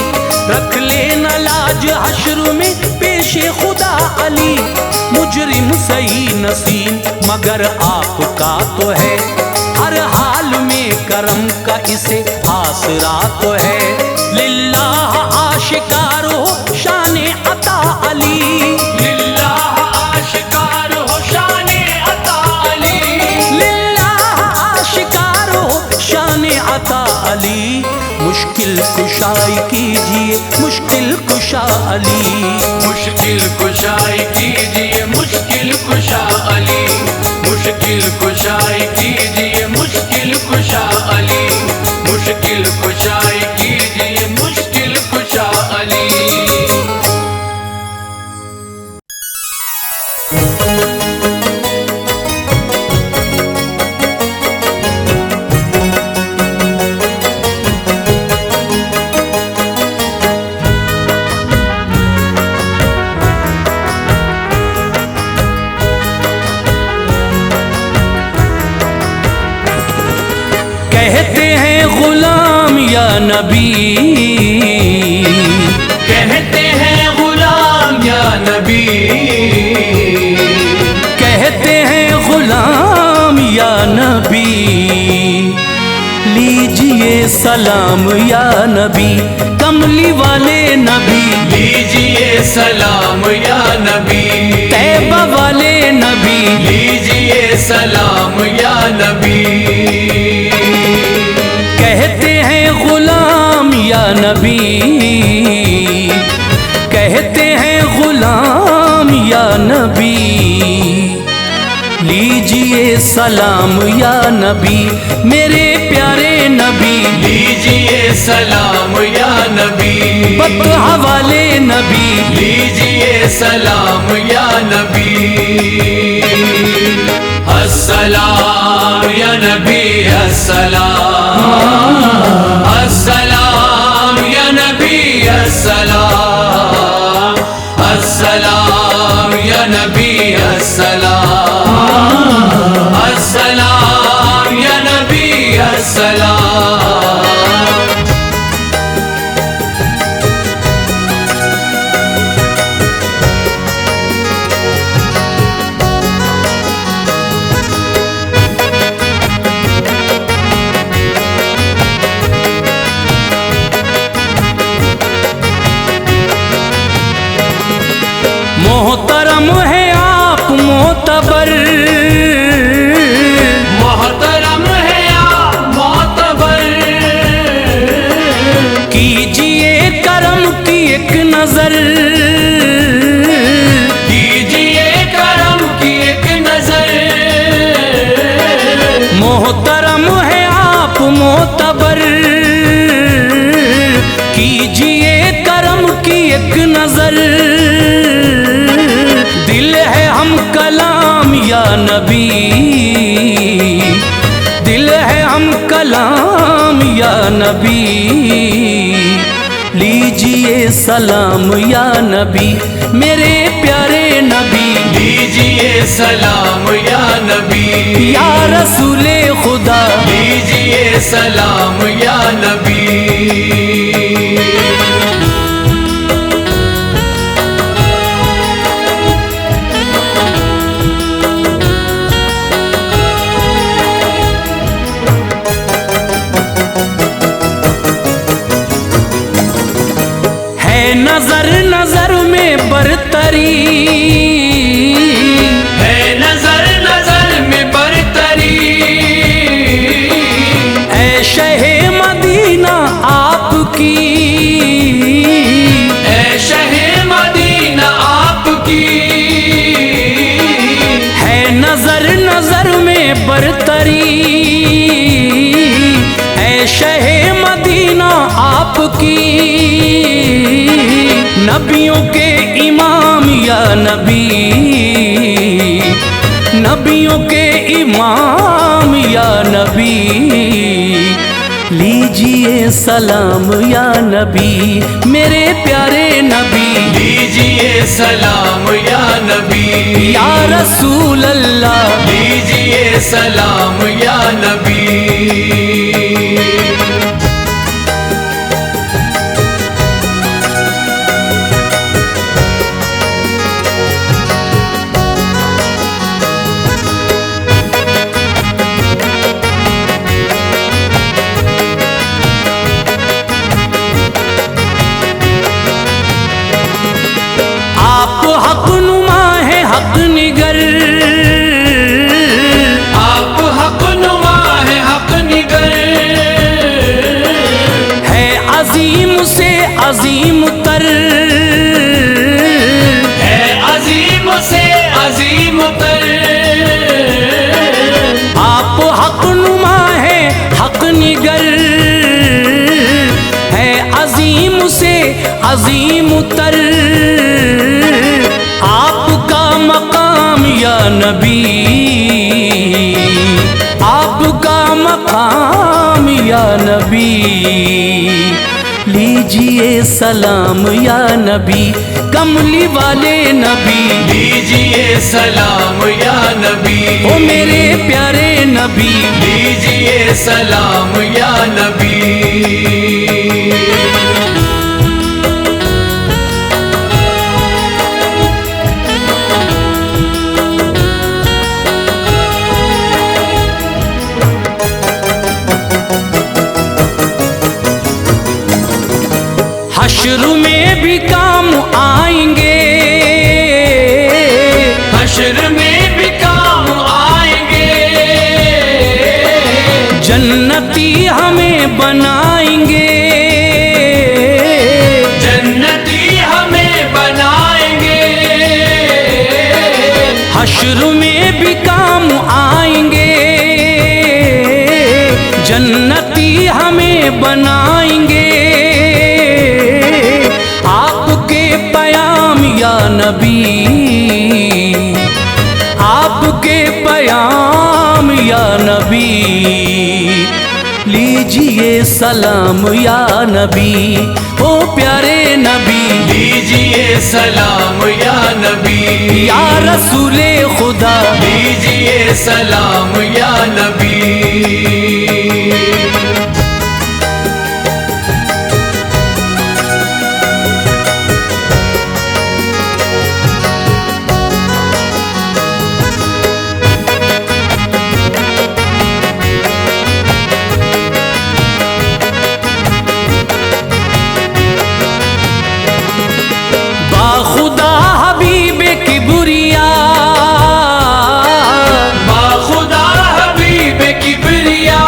रख लेना लाज हश्र में पेशे खुदा अली। मुजरिम सही नसीम मगर आपका तो है, हर हाल में करम का इसे आसरा तो है। लिल्लाह आशिकार हो शान अता अली, लिल्लाह आशिकार हो शान अता अली, लिल्लाह आशिकार हो शान अता अली। मुश्किल कुशाई कीजिए मुश्किल कुशा अली, मुश्किल कुशाई कीजिए मुश्किल कुशा अली, मुश्किल कुशाई कीजिए मुश्किल कुशा अली, मुश्किल कुशाई कीजिए मुश्किल कुशा अली। कहते हैं गुलाम या नबी, कहते हैं गुलाम या नबी, कहते हैं गुलाम या नबी। लीजिए सलाम या नबी, कमली वाले नबी, लीजिए सलाम या नबी, तैबा वाले नबी, लीजिए सलाम या नबी। कहते हैं गुलाम या नबी, कहते हैं गुलाम या नबी। लीजिए सलाम या नबी मेरे प्यारे नबी, लीजिए सलाम या नबी, बद हवाले नबी, लीजिए सलाम या नबी। अस्सलाम या नबी अस्सलाम, अस्सलाम या नबी अस्सलाम, अस्सलाम या नबी अस्सलाम, अस्सलाम या नबी अस्सलाम। मोहतरम है आप मोतबर, मोहतरम है आप मोतबर, कीजिए करम की एक नजर, कीजिए करम की एक नजर। मोहतरम है आप मोतबर, कीजिए करम की एक नजर। दिल है हम कलाम या नबी, दिल है हम कलाम या नबी। लीजिए सलाम या नबी, मेरे प्यारे नबी। लीजिए सलाम या नबी, या रसूले खुदा। लीजिए सलाम या नबी। नजर नजर में बरतरी, है नजर नजर में बरतरी। ऐ शहे मदीना आपकी, ऐ शहे मदीना आपकी। है नजर नजर में बरतरी, ऐ शहे मदीना आपकी। नबियों के इमाम या नबी, नबियों के इमाम या नबी। लीजिए सलाम या नबी, मेरे प्यारे नबी। लीजिए सलाम या नबी, या रसूल अल्लाह। लीजिए सलाम या नबी। आप हक नुमा है हक निगर, आप हक नुमा है हक निगर। है अजीम से अजीम तर, है अजीम से अजीम तर। आप हक नुमा है हक निगर, है अजीम से अजीम तर। आपका मकाम या नबी, आपका मकाम या नबी। लीजिए सलाम या नबी, कमली वाले नबी। लीजिए सलाम या नबी, ओ मेरे प्यारे नबी। लीजिए सलाम या नबी। हश्र में भी काम आएंगे, हश्र में भी काम आएंगे। जन्नती हमें बनाएंगे, जन्नती हमें बनाएंगे। हश्र में भी काम आएंगे। जन्नती हमें बनाएंगे। आपके पयाम या नबी, आपके पयाम या नबी। लीजिए सलाम या नबी, ओ प्यारे नबी। लीजिए सलाम या नबी, या रसूले खुदा। लीजिए सलाम या नबी। बाखुदा हबीब किबरिया, बाखुदा हबीब किबरिया।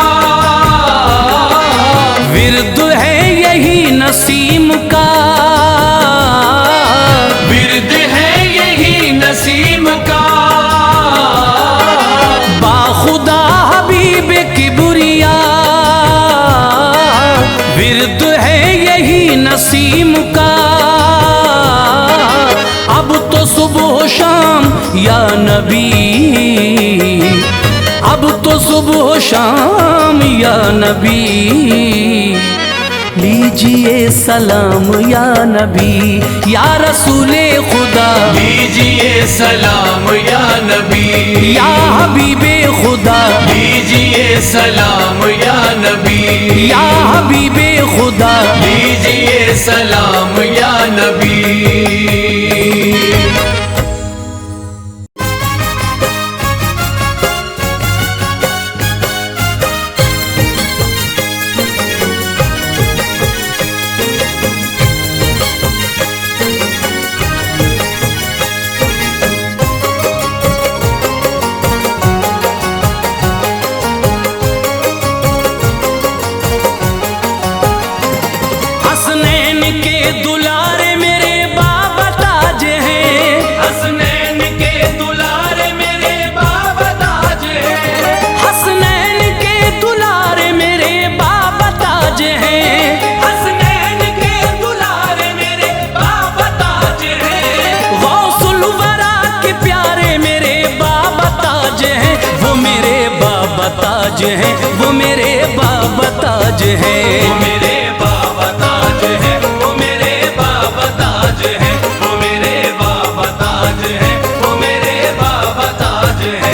विर्द है यही नसीम का, विर्द है यही नसीम का, अब तो सुबह शाम या नबी, अब तो सुबह शाम या नबी, लीजिए सलाम या नबी या रसूले खुदा, लीजिए सलाम या नबी, या हबीबे खुदा, लीजिए सलाम या नबी, या हबीबे खुदा, लीजिए सलाम या नबी। ताज है वो मेरे बाबा ताज है, वो मेरे बाबा ताज है, वो मेरे बाबा ताज है, वो मेरे बाबा ताज है, वो मेरे बाबा ताज है।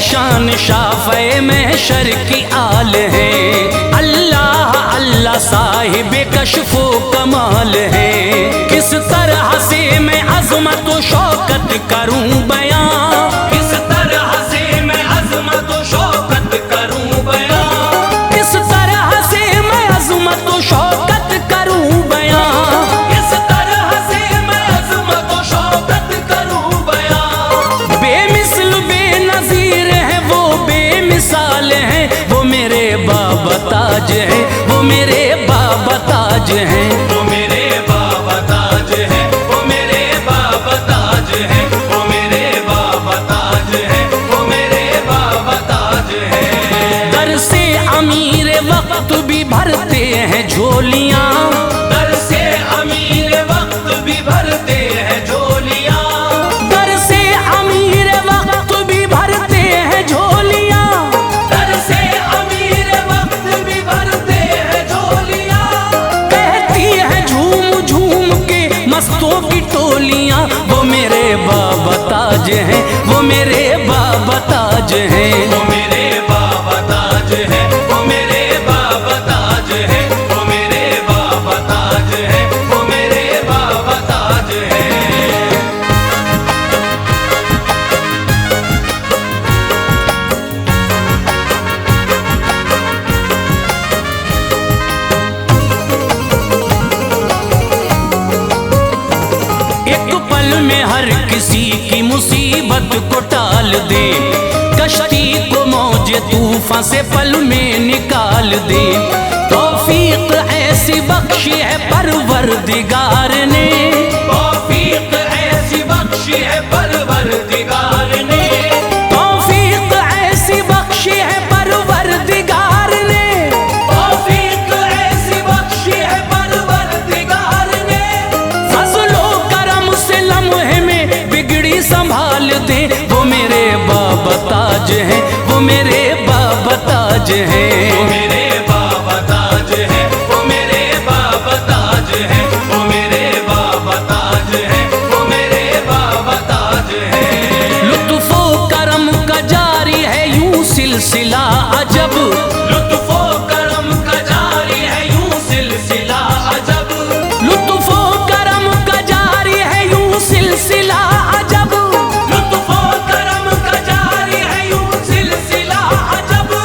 शान शाफ़े महशर की आल है, अल्लाह अल्लाह साहिब कश्फो कमाल है। किस तरह से मैं अज़मत व शौकत करूं बयां, किस तरह से मैं अज़मत व शौकत करूं बयां, किस तरह से मैं अज़मत व शौकत करूं बयां, किस तरह से मैं अज़मत व शौकत करूं बयां। बेमिसल बेनज़ीर है वो, बेमिसाल है वो, मेरे बाबा ताज है वो, मेरे बाबा ताज है, वो मेरे बाबा ताज है, वो मेरे बाबा ताज है, वो मेरे बाबा ताज है, वो मेरे बाबा ताज है। दर से अमीर वक्त भी भरते हैं झोलियां, दर से अमीर वक्त भी भरते हैं झोलियां, दर से अमीर वक्त भी भरते हैं झोलियां, दर से अमीर वक्त भी भरते हैं झोलियां। कहती है झूम झूम के मस्तों की टोलियां, वो मेरे बाबा ताज हैं, वो मेरे बाबा ताज हैं, वो मेरे बाबा ताज है, वो मेरे बाबा ताज है, वो मेरे बाबा ताज है, वो मेरे बाबा ताज है। एक पल में हर किसी की मुसीबत को टाल दे, कश्ती को मौजे तूफान से पल में निकाल दे। तौफीक ऐसी बख्शी है परवरदिगार ने, तौफीक ऐसी बख्शी है परवरदिगार ने, तौफीक ऐसी बख्शी है परवरदिगार ने, तौफीक ऐसी बख्शी है परवरदिगार ने। फजलो करम से लम्हे में बिगड़ी संभाल दे, वो मेरे बाबा ताज हैं, वो मेरे बाबा ताज हैं, वो मेरे बाबा ताज है, वो मेरे बाबा ताज है, वो मेरे बाबा ताज है, वो मेरे बाबा ताज है। लुत्फो करम का जारी है यूं सिलसिला अजब, लुत्फो करम का जारी है यूं सिलसिला अजब, लुत्फो करम का जारी है यूं सिलसिला अजब, लुत्फो करम का जारी है यूं सिलसिला अजब।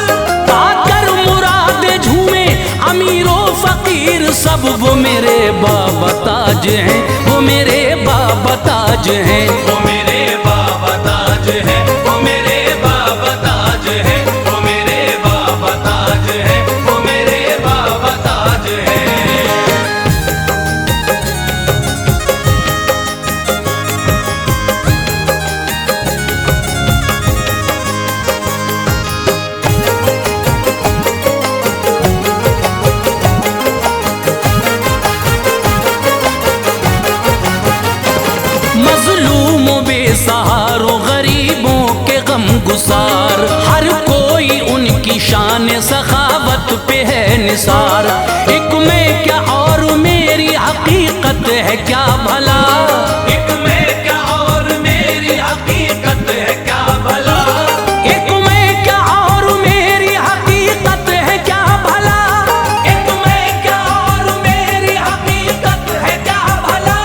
पाकर मुराद झूमे अमीरो फकीर सब, वो मेरे बाबा ताज हैं, वो मेरे बाबा ताज हैं, वो मेरे बाबा ताज है, वो मेरे बाबा ताज निसार। एक मैं क्या और मेरी हकीकत है क्या भला, एक मैं क्या और मेरी हकीकत है क्या भला, एक मैं क्या और मेरी हकीकत है क्या भला, एक मैं क्या और मेरी हकीकत है क्या भला।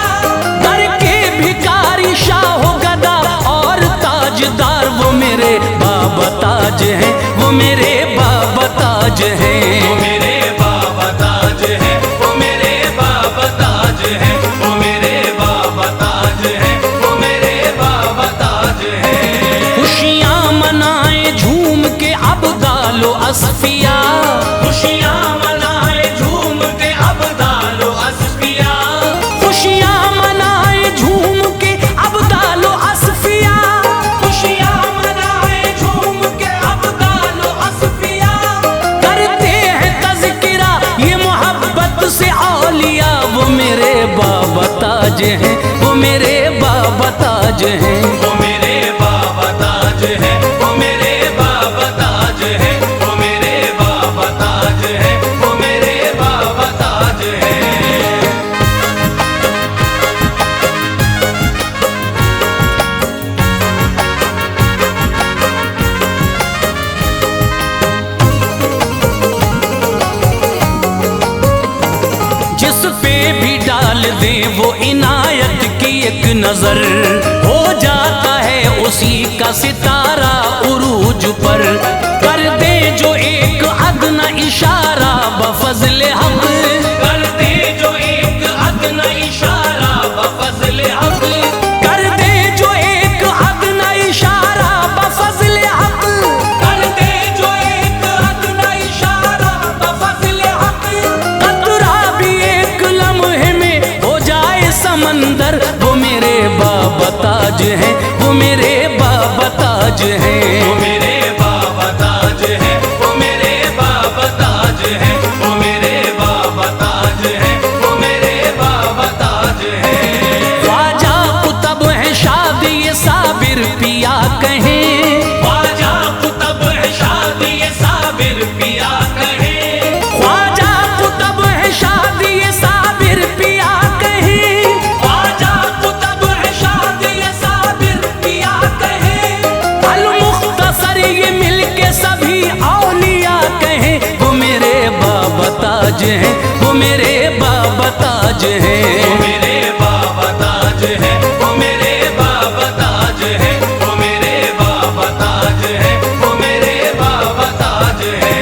दर के भिखारी शाह गदा और ताजदार वो मेरे बाबा ताज हैं, वो मेरे बाबा ताज हैं। वो मेरे बाबा ताज है, वो मेरे बाबा ताज है, वो मेरे बाबा ताज है, वो मेरे बाबा ताज है। खुशियाँ मनाए झूम के अब्दालो असफिया, खुशियाँ मनाए झूम के अब्दालो असफिया, खुशियाँ मनाए झूम के अब्दालो असफिया, खुशियाँ मनाए झूम के अब्दालो असफिया। करते हैं तज़किरा ये मोहब्बत से औलिया, वो मेरे बाबा ताज हैं, वो मेरे बाबा ताज हैं। वो मेरे बाबा ताज है, वो मेरे बाबा ताज है, वो मेरे बाबा ताज है, वो मेरे बाबा ताज है। जिस पे भी डाल दे वो इनायत की एक नजर, हो जाता है उसी का सितारा उरूज पर। कर दे जो एक अदना इशारा बफज़ले हक, कर दे जो एक अदना इशारा बफज़ले हक, कर दे जो एक अदना इशारा बफज़ले हक, कर दे जो एक अदना इशारा बफज़ले हक। कतरा भी एक लम्हे में हो जाए समंदर, वो मेरे बाबा ताज हैं, वो मेरे बाबा ताज हैं। वो मेरे बाबा ताज है, वो मेरे बाबा ताज है, वो मेरे बाबा ताज है, वो मेरे बाबा ताज है। ख्वाजा कुतब है शाद ये साबिर पिया कहें, ख्वाजा कुतब है शाद ये साबिर पिया कहे, ख्वाजा कुतब है शाद ये साबिर पिया कहें। ख्वाजा कुतब है शाद ये साबिर पिया कहे। अल मुख्तसर ये मिलके सभी औलिया कहें, वो मेरे बाबा ताज हैं, वो मेरे बाबा ताज हैं। वो मेरे बाबा ताज है, वो मेरे बाबा ताज है, वो मेरे बाबा ताज है, वो मेरे बाबा ताज है।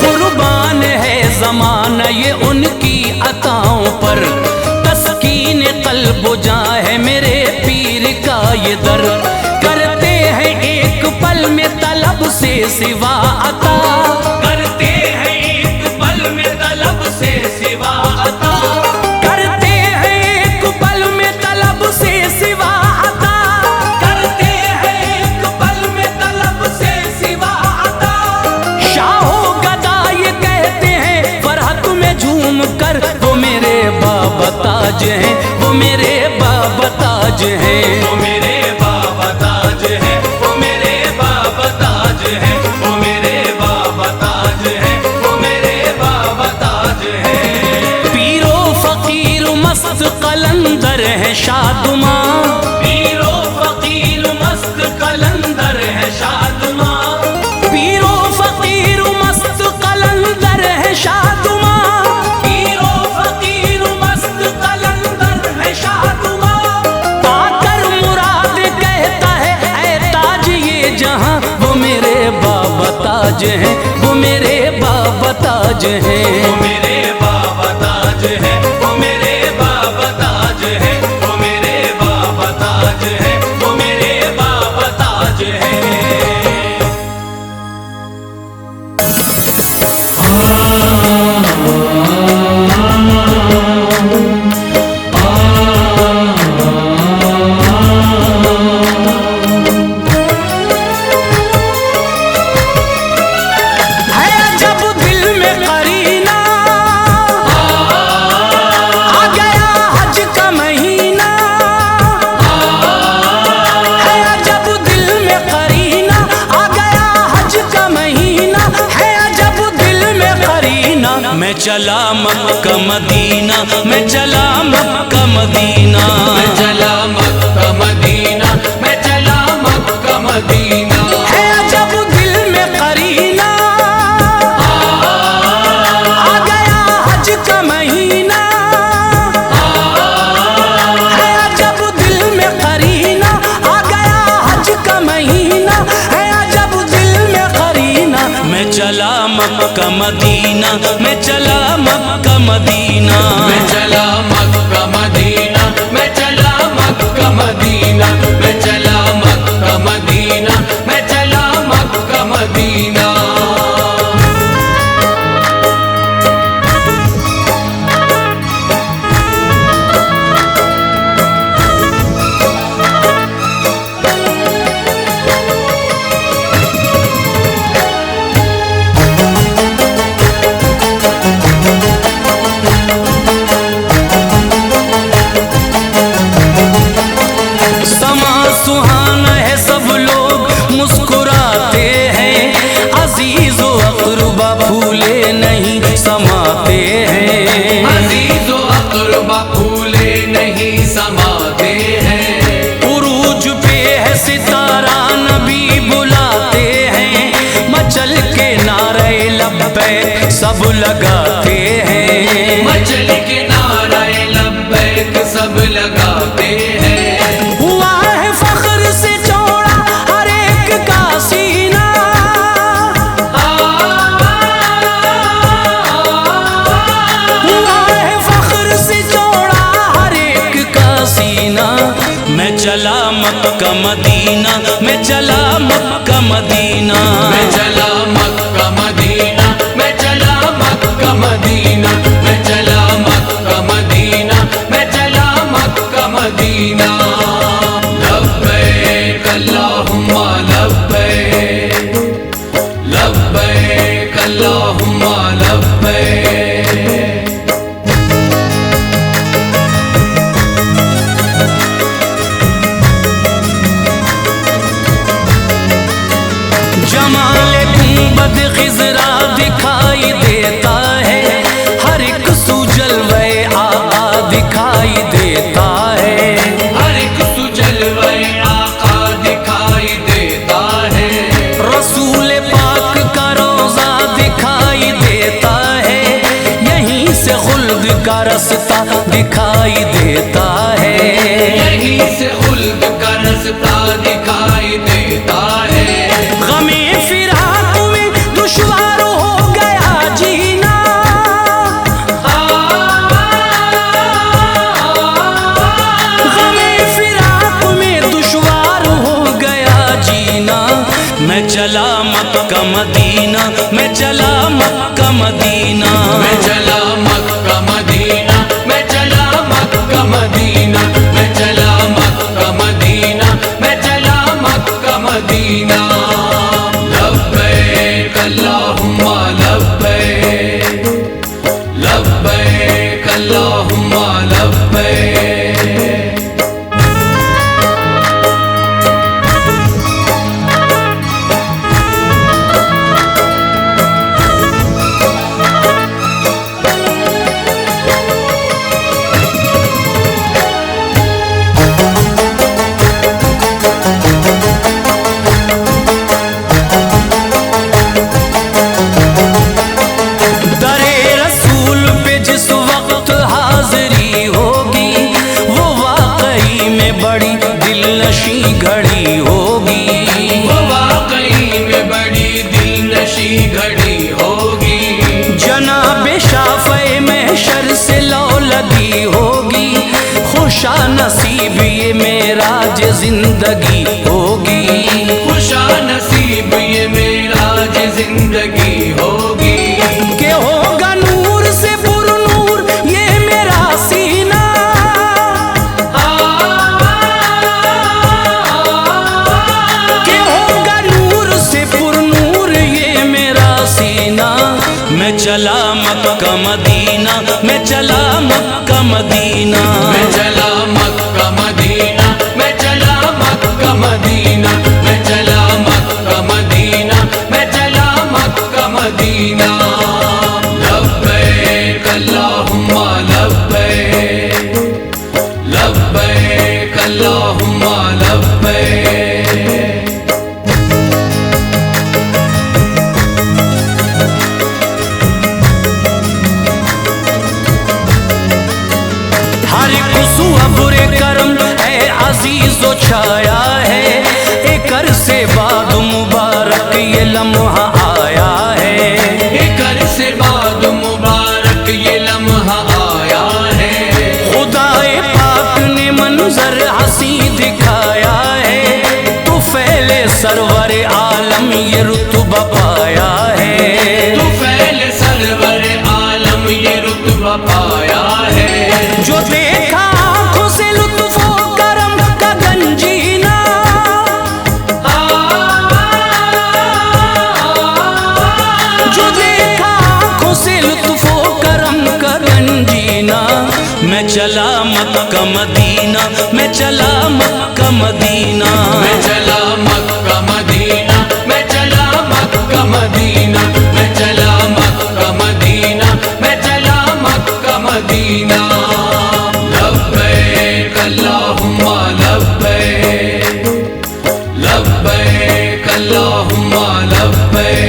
कुर्बान है जमाना ये उनकी अताओं पर, तस्कीन कल्ब जा है मेरे पीर का ये दर। करते हैं एक पल में तलब से सिवा अता, करते हैं एक पल में तलब से सिवा अता, करते हैं एक पल में तलब से सिवा अता। करते हैं एक पल में तलब से सिवा अता। शाहो गदा ये कहते हैं फरहत में झूम कर, वो मेरे बाबा ताज हैं, वो मेरे बाबा ताज हैं। वो मेरे बाबा ताज है, वो मेरे बाबा ताज है, वो मेरे बाबा ताज है, वो मेरे बाबा ताज है। पीरो फकीर मस्त कलंदर है शादुमा, पीरो फकीर मस्त कलंदर है शादमा, पीरो फकीर मस्त कलंदर है शादुमा। पीरो फकीर मस्त कलंदर है शादमा। पाकर मुराद कहता है ऐ ताज ये जहां, वो मेरे बाबा ताज हैं, वो मेरे बाबा ताज हैं। वो मेरे बाबा ताज है, वो मेरे बाबा ताज है, वो मेरे बाबा ताज है, वो मेरे बाबा ताज है। मैं चला मक्का मदीना, मैं चला मक्का मदीना, मैं चला मक्का मदीना, मैं चला मक्का मदीना। है अजब दिल में करीना, आ गया हज का महीना, है अजब दिल में करीना, आ गया हज का महीना, है अजब दिल में करीना। मैं चला मक्का मदीना, मैं चला मक्का मदीना, मैं चला मक्का मदीना, मैं चला मक्का मदीना, मैं चला मक्का मदीना, मैं चला मक्का मदीना। समा सुहाना है, सब लोग मुस्कुराते हैं, अजीजो अक़रबा फूले नहीं समाते हैं, अजीजो अक़रबा फूले नहीं समाते हैं। उरूज पे है सितारा नबी बुलाते हैं, मचल के नारे लब्बैक सब लगाते हैं, मचल के नारे लब्बैक सब लगाते हैं। हुआ है फख्र से चौड़ा हर एक का सीना, हुआ है फख्र से चौड़ा हर एक का सीना। मैं चला मक्का मदीना, मैं चला मक्का मदीना, मैं चला मक्का मदीना, मैं चला मक्का मदीना, मैं चला मक्का मदीना, मैं चला मक्का मदीना। लब्बैक अल्लाहुम्मा लब्बैक, लब्बैक अल्लाहुम्मा लब्बैक। जमाले गुंबद खिजरा दिखाई देता है, हर एक सू जलवे आका दिखाई देता है, हर एक सुजलवे आका दिखाई देता है। रसूल पाक का रोजा दिखाई देता है, यहीं से खुल्द का रास्ता दिखाई देता है, यहीं से खुल्द का रास्ता दिखाई देता है। गमे फिराक में दुश्वार हो गया जीना, गमे फिराक में दुश्वार हो गया जीना। मैं चला मक्का मदीना, मैं चला मक्का मदीना, मैं चला मक्का मदीना, मैं चला मक्का मदीना, मैं चला मक्का मदीना, मैं चला मक्का मदीना। लब्बैक अल्लाहुम्मा लब्बैक, लब्बैक अल्लाहुम्मा लब्बैक। दरे रसूल पे जिस वक्त हाजिरी होगी, वो वाकई में बड़ी दिलनशी घड़ी होगी, वो वाकई में बड़ी दिलनशी घड़ी होगी। जनाब शाफ़े महशर से लौ लगी होगी, खुशा नसीब ये मेराज जिंदगी होगी, खुशा नसीब ये मेराज जिंदगी होगी। के होगा नूर से पुरनूर ये मेरा सीना, के होगा नूर से पुरनूर ये मेरा सीना। मैं चला मक्का मदीना, मैं चला मक्का मदीना, मैं चला मक्का मदीना, मैं चला मक्का मदीना, मैं चला मक्का मदीना, मैं चला मक्का मदीना। लब्बैक मुस्काया है, एक अरसे बाद मुबारक ये लम्हा आया है। एक अरसे बाद मुबारक ये लम्हा आया है। खुदाए पाक ने मंजर हंसी दिखाया है, तो फैले सरवर आलम ये रुतबा पाया है। तो फैले सरवर आलम ये रुतबा पाया है। जो देखा आंखों से लुत्फो करम का गंजीना, जो देखा आंखों से लुत्फो करम का गंजीना, मैं चला मक्का मदीना, मैं चला मक्का मदीना, मैं चला मक्का मदीना, मैं चला मक्का मदीना, मैं चला मक्का मदीना, मैं चला मक्का मदीना। लब्बैक अल्लाहुम्मा लब्बैक, लब्बैक अल्लाहुम्मा लब्बैक।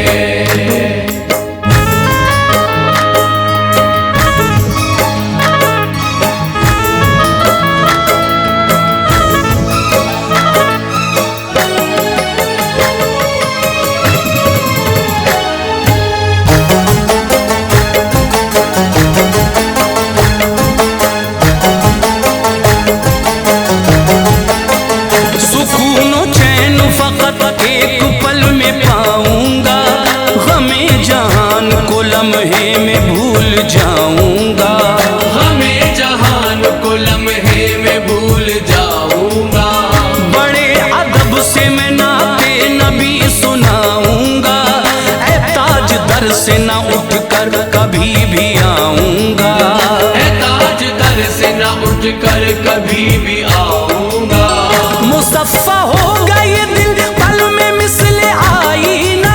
सुकूनो चैन फकत एक पल में पाऊंगा, गमे जहान को लम्हे में भूल जाऊंगा, हमें जहान को लम्हे में भूल जाऊंगा। बड़े अदब से मैं नाते नबी सुनाऊंगा, ऐ ताज दर से न उठ कर कभी भी आऊंगा, है ताज दर से न उठ कर कभी भी आऊंगा। मुसफ़्फ़ा होगा ये दिल पल में मिसले आईना,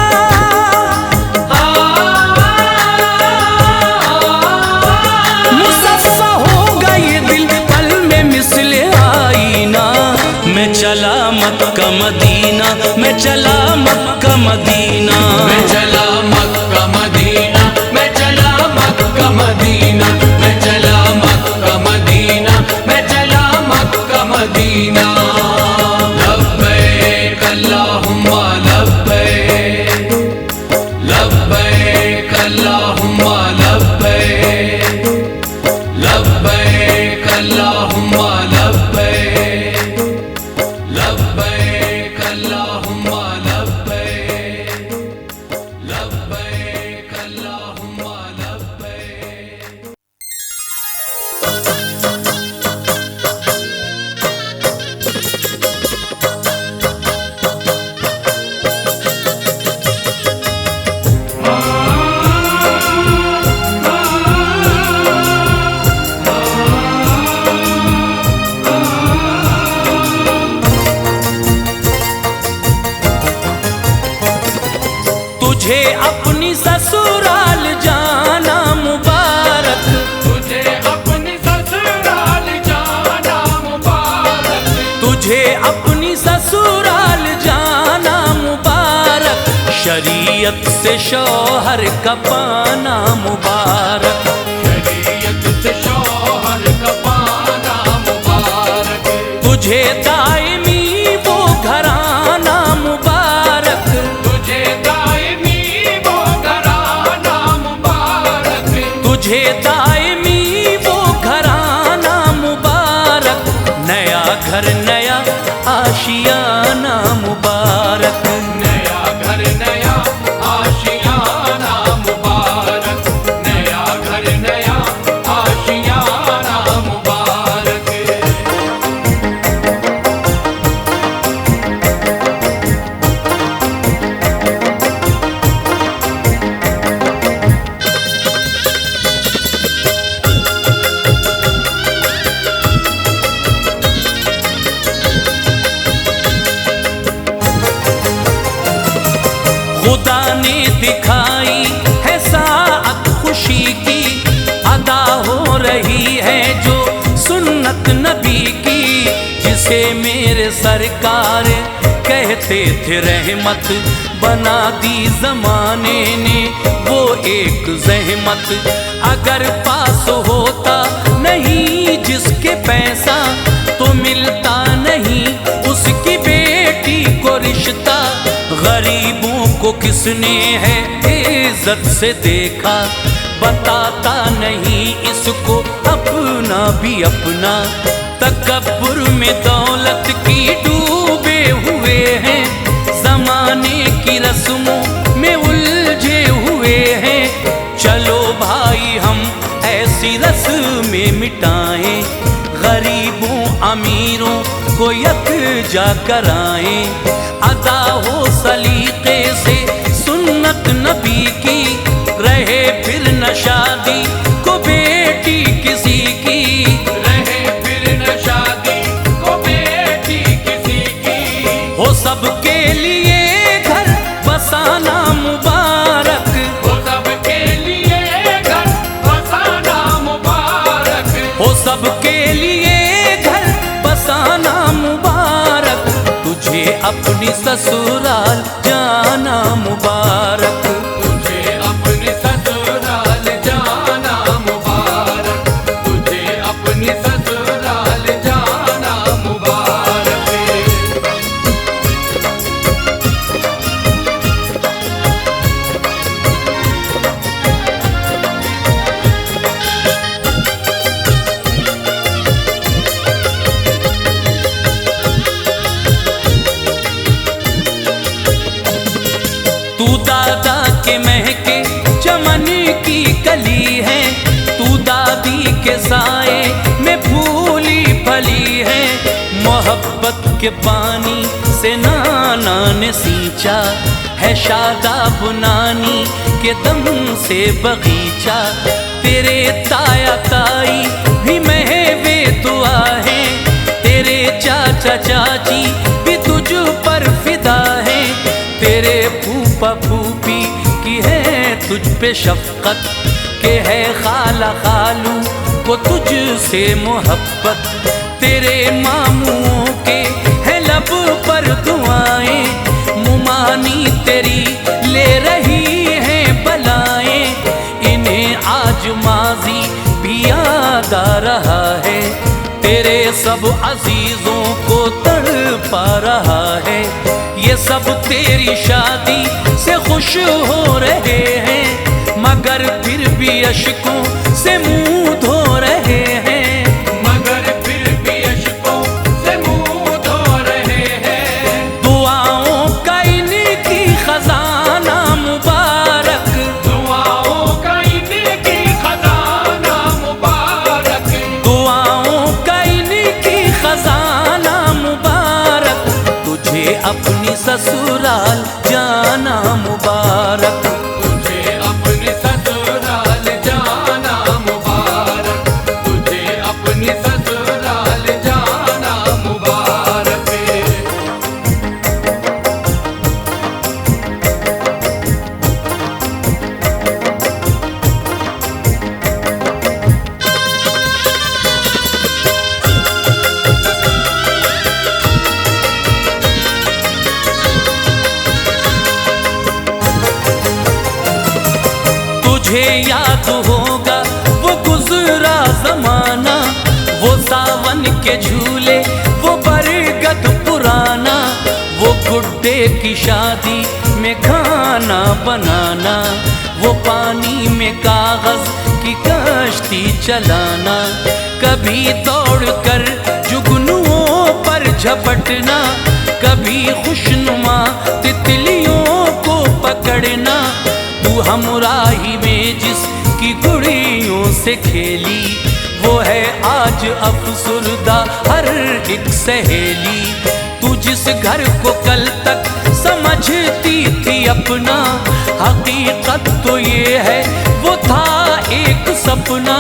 मुसफ़्फ़ा होगा ये दिल पल में मिसले आईना। मैं चला मक्का मदीना, मैं चला मक्का मदीना, मैं चला मक्का मदीना, मैं चला मक्का मदीना, मैं चला मक्का मदीना, मैं चला मक्का मदीना। लब्बैक अल्लाहुम्मा लब्बैक, लब्बैक अल्लाहुम्मा लब्बैक, लब्बैक अल्लाहुम्मा लब्बैक, लब्बैक अल्लाहुम्मा लब्बैक, लब्बैक अल्लाहुम्मा लब्बैक। तुझे अपनी ससुराल जाना मुबारक, तुझे अपनी ससुराल जाना मुबारक, तुझे अपनी ससुराल जाना मुबारक, शरीयत से शौहर का पाना मुबारक, शरीयत से शौहर का पाना मुबारक। तुझे दायमी वो घराना मुबारक, तुझे दायमी वो घराना मुबारक, तुझे दायमी वो घराना मुबारक, नया घर नया आशियाना मुबारक, नया घर नया आशियाना मुबारक, नया घर नया आशियाना मुबारक। खुदा ने दिखाई है साअत खुशी की, अदा हो रही है जो सुन्नत नबी की, जिसे मेरे सरकार कहते थे रहमत, बना दी जमाने ने वो एक जहमत। अगर पास होता नहीं जिसके पैसा तो मिलता नहीं उसके गरीबों को किसने है इज्जत से देखा, बताता नहीं इसको अपना भी अपना। तकब्बुर में दौलत की डूबे हुए हैं, जमाने की रस्मों में उलझे हुए हैं। चलो भाई हम ऐसी रस्में मिटाएं, गरीबों अमीरों को यकजा कराएं। अदा हो सलीके से सुन्नत नबी की, रहे फिर न शादी को बेटी किसी की, रहे फिर न शादी को बेटी किसी की। हो सबके लिए घर बसाना मुबारक, हो सबके लिए घर बसाना मुबारक, हो सबके लिए घर बसाना मुबारक। तुझे अपनी ससुराल जाना मुबारक, तुझे अपने ससुराल जाना मुबारक, तुझे अपने ससुराल जाना मुबारक। तू दादा के महके चमन की कली है, तू दादी के साए में फूली फली है। मोहब्बत के पानी से नाना ने सींचा है, शादाब नानी के दम से बगीचा। तेरे ताया ताई भी महवे दुआ है, तेरे चाचा चाची भी तुझ पर फिदा है। तेरे फूफा फूफी की है तुझ पे शफकत, के है खाला खालू को तुझ से मोहब्बत। तेरे मामूओं के है लब पर दुआएं, मुमानी तेरी ले रही है बलाएं। इन्हें आज माजी भी याद आ रहा है, तेरे सब अजीजों को तड़पा रहा है। ये सब तेरी शादी से खुश हो रहे हैं, मगर फिर भी अश्कों से मुंह धो रहे हैं। मगर फिर भी अश्कों से मुंह धो रहे हैं। दुआओं का इनकी खजाना मुबारक, दुआओं का इनकी खजाना मुबारक, दुआओं का इनकी खजाना मुबारक। तुझे अपनी ससुराल जाना मुबारक, तुझे अपने ससुराल जाना मुबारक, तुझे अपने ससुराल जाना मुबारक। तुझे याद होगा वो गुजरा जमाना, वो सावन के झूले, वो बरगद पुराना, वो गुड्डे की शादी में खाना बनाना, वो पानी में कागज की कश्ती चलाना। कभी दौड़ कर जुगनुओं पर झपटना, कभी खुशनुमा तितलियों को पकड़ना। तू हमराही में जिसकी गुड़ियों से खेली, वो है आज अफसुर्दा हर एक सहेली। तू जिस घर को कल तक समझती थी अपना, हकीकत तो ये है वो था एक सपना।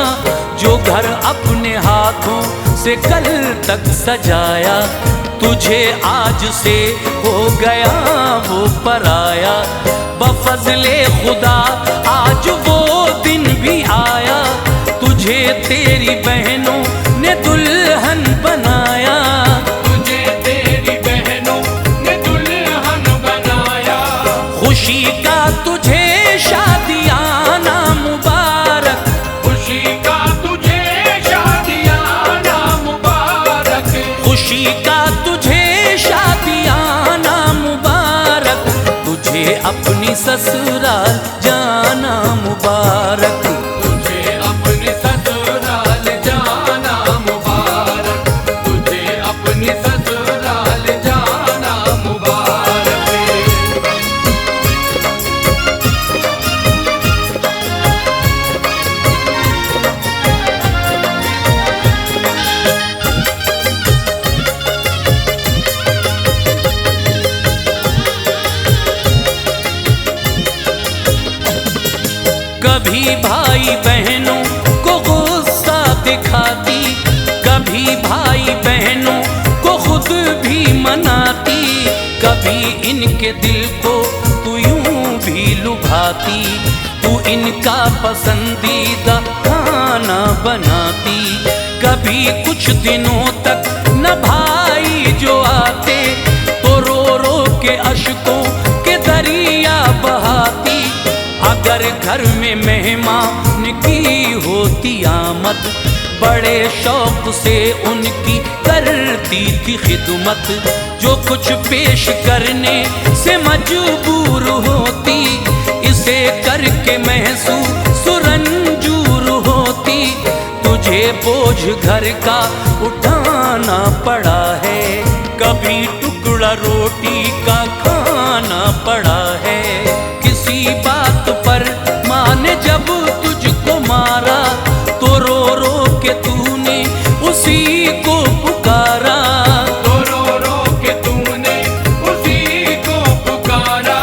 जो घर अपने हाथों से कल तक सजाया, तुझे आज से हो गया वो पराया। बफज़ले खुदा आज वो दिन भी आया, तुझे तेरी बहनों ने दुल्हन बनाया। तुझे तेरी बहनों ने दुल्हन बनाया। खुशी का तुझे शादियाना मुबारक, खुशी का तुझे शादियाना मुबारक, खुशी का तुझे शादियाना मुबारक। अपनी ससुराल जाना मुबारक। तुझे अपनी ससुराल जाना मुबारक, तुझे अपनी ससुराल जाना मुबारक। कभी भाई बहनों को गुस्सा दिखाती, कभी भाई बहनों को खुद भी मनाती, कभी इनके दिल को तू यूं भी लुभाती, तू इनका पसंदीदा खाना बनाती। कभी कुछ दिनों तक न भाई जो आते तो रो रो के अश्कों के दरिया बहाती। अगर घर में मेहमान की होती आमद, बड़े शौक से उनकी करती थी खिदमत। जो कुछ पेश करने से मजबूर होती, इसे करके महसूस रंजूर होती। तुझे बोझ घर का उठाना पड़ा है, कभी टुकड़ा रोटी का खाना पड़ा है। किसी बात पर माने जब तुझको मारा, तो रो रो के तूने उसी को पुकारा, तो रो रो के तूने उसी को पुकारा।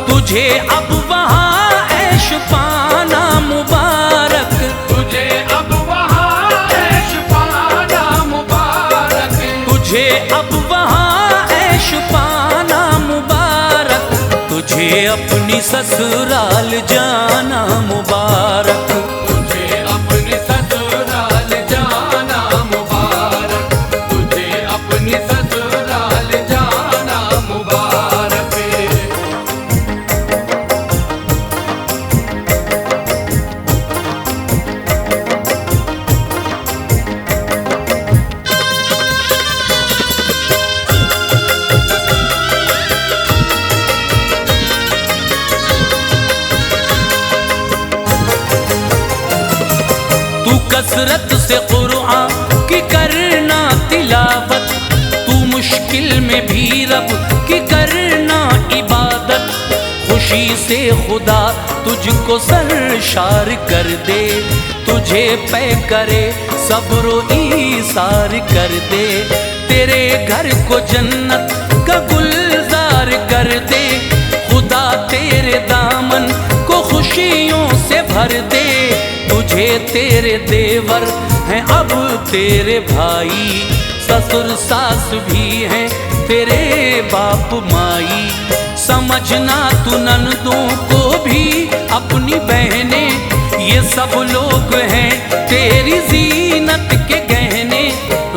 तुझे अब वहाँ ऐश पाना मुबारक, तुझे अब वहाँ ऐश पाना मुबारक, तुझे अब वहाँ ऐश पाना मुबारक। तुझे अपनी ससुराल जाना मुबारक। तुझे अपनी ससुराल जाना मुबारक, तुझे अपनी ससुराल जाना मुबारक। तू कसरत से कुरान की करना तिलावत, तू मुश्किल में भी रब की करना इबादत। खुशी से खुदा तुझको सरशार कर दे, तुझे पे करे सब्रो ईसार कर दे। तेरे घर को जन्नत का गुलजार कर दे, खुदा तेरे दामन को खुशियों से भर दे। तुझे तेरे देवर हैं अब तेरे भाई, ससुर सास भी हैं तेरे बाप माई। समझना तू ननदों को भी अपनी बहनें, ये सब लोग हैं तेरी जीनत के गहने।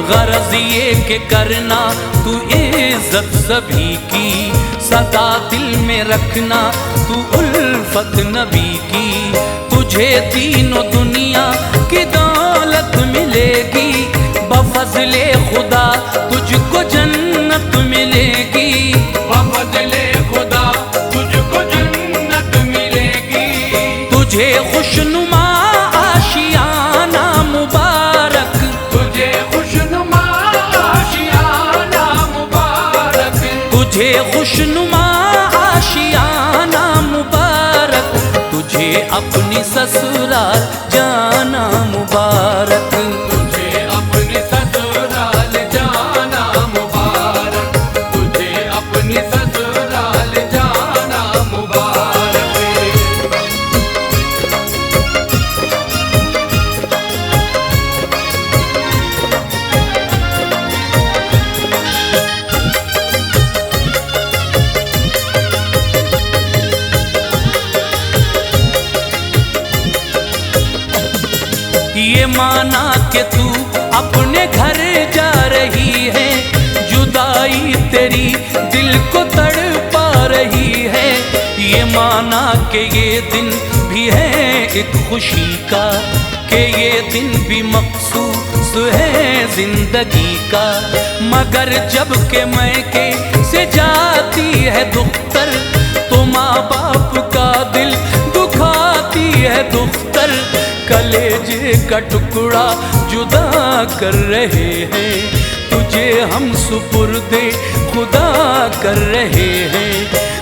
गरज ये के करना तू इज्जत सभी की, सदा दिल में रखना तू उल्फत नबी की। तुझे तीनों दुनिया की दौलत मिलेगी, बफज़ले खुदा तुझको जन्नत मिलेगी। बफज़ले खुदा तुझको जन्नत मिलेगी। तुझे खुशनुमा आशियाना मुबारक, तुझे खुशनुमा आशियाना मुबारक, तुझे खुशनुमा आशियाना मुबारक। तुझे अपनी ससुराल जाना मुबारक। तुझे अपनी ससुराल जाना मुबारक, तुझे अपनी ससुराल जाना मुबारक। ये माना कि तू अपने घर जा रही है, जुदाई तेरी दिल को तड़पा रही है। ये माना कि ये दिन भी है एक खुशी का, कि ये दिन भी मखसूस है जिंदगी का। मगर जब के मैके से जाती है दुख्तर, तो माँ का टुकड़ा जुदा कर रहे हैं, तुझे हम सुपुर्दे खुदा कर रहे हैं।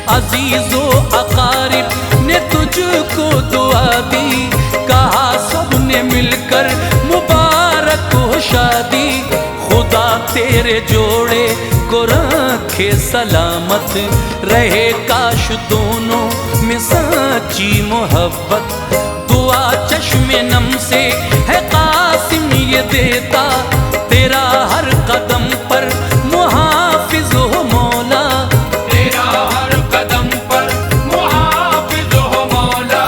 अजीजो अकारिब ने तुझको दुआ दी, कहा सबने मिलकर मुबारक हो शादी। खुदा तेरे जोड़े को रखे सलामत, रहे काश दोनों में सच्ची मोहब्बत। दुआ चश्मे नम से है कासिम ये देता, तेरा हर कदम पर मुहाफिज हो मौला, तेरा हर कदम पर मुहाफिज हो मौला।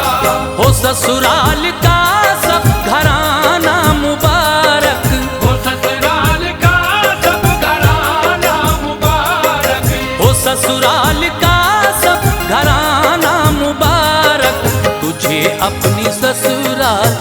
हो ससुराल का सब घराना मुबारक, हो ससुराल का सब घराना मुबारक, हो ससुराल का सब घराना मुबारक। तुझे अपनी ससुराल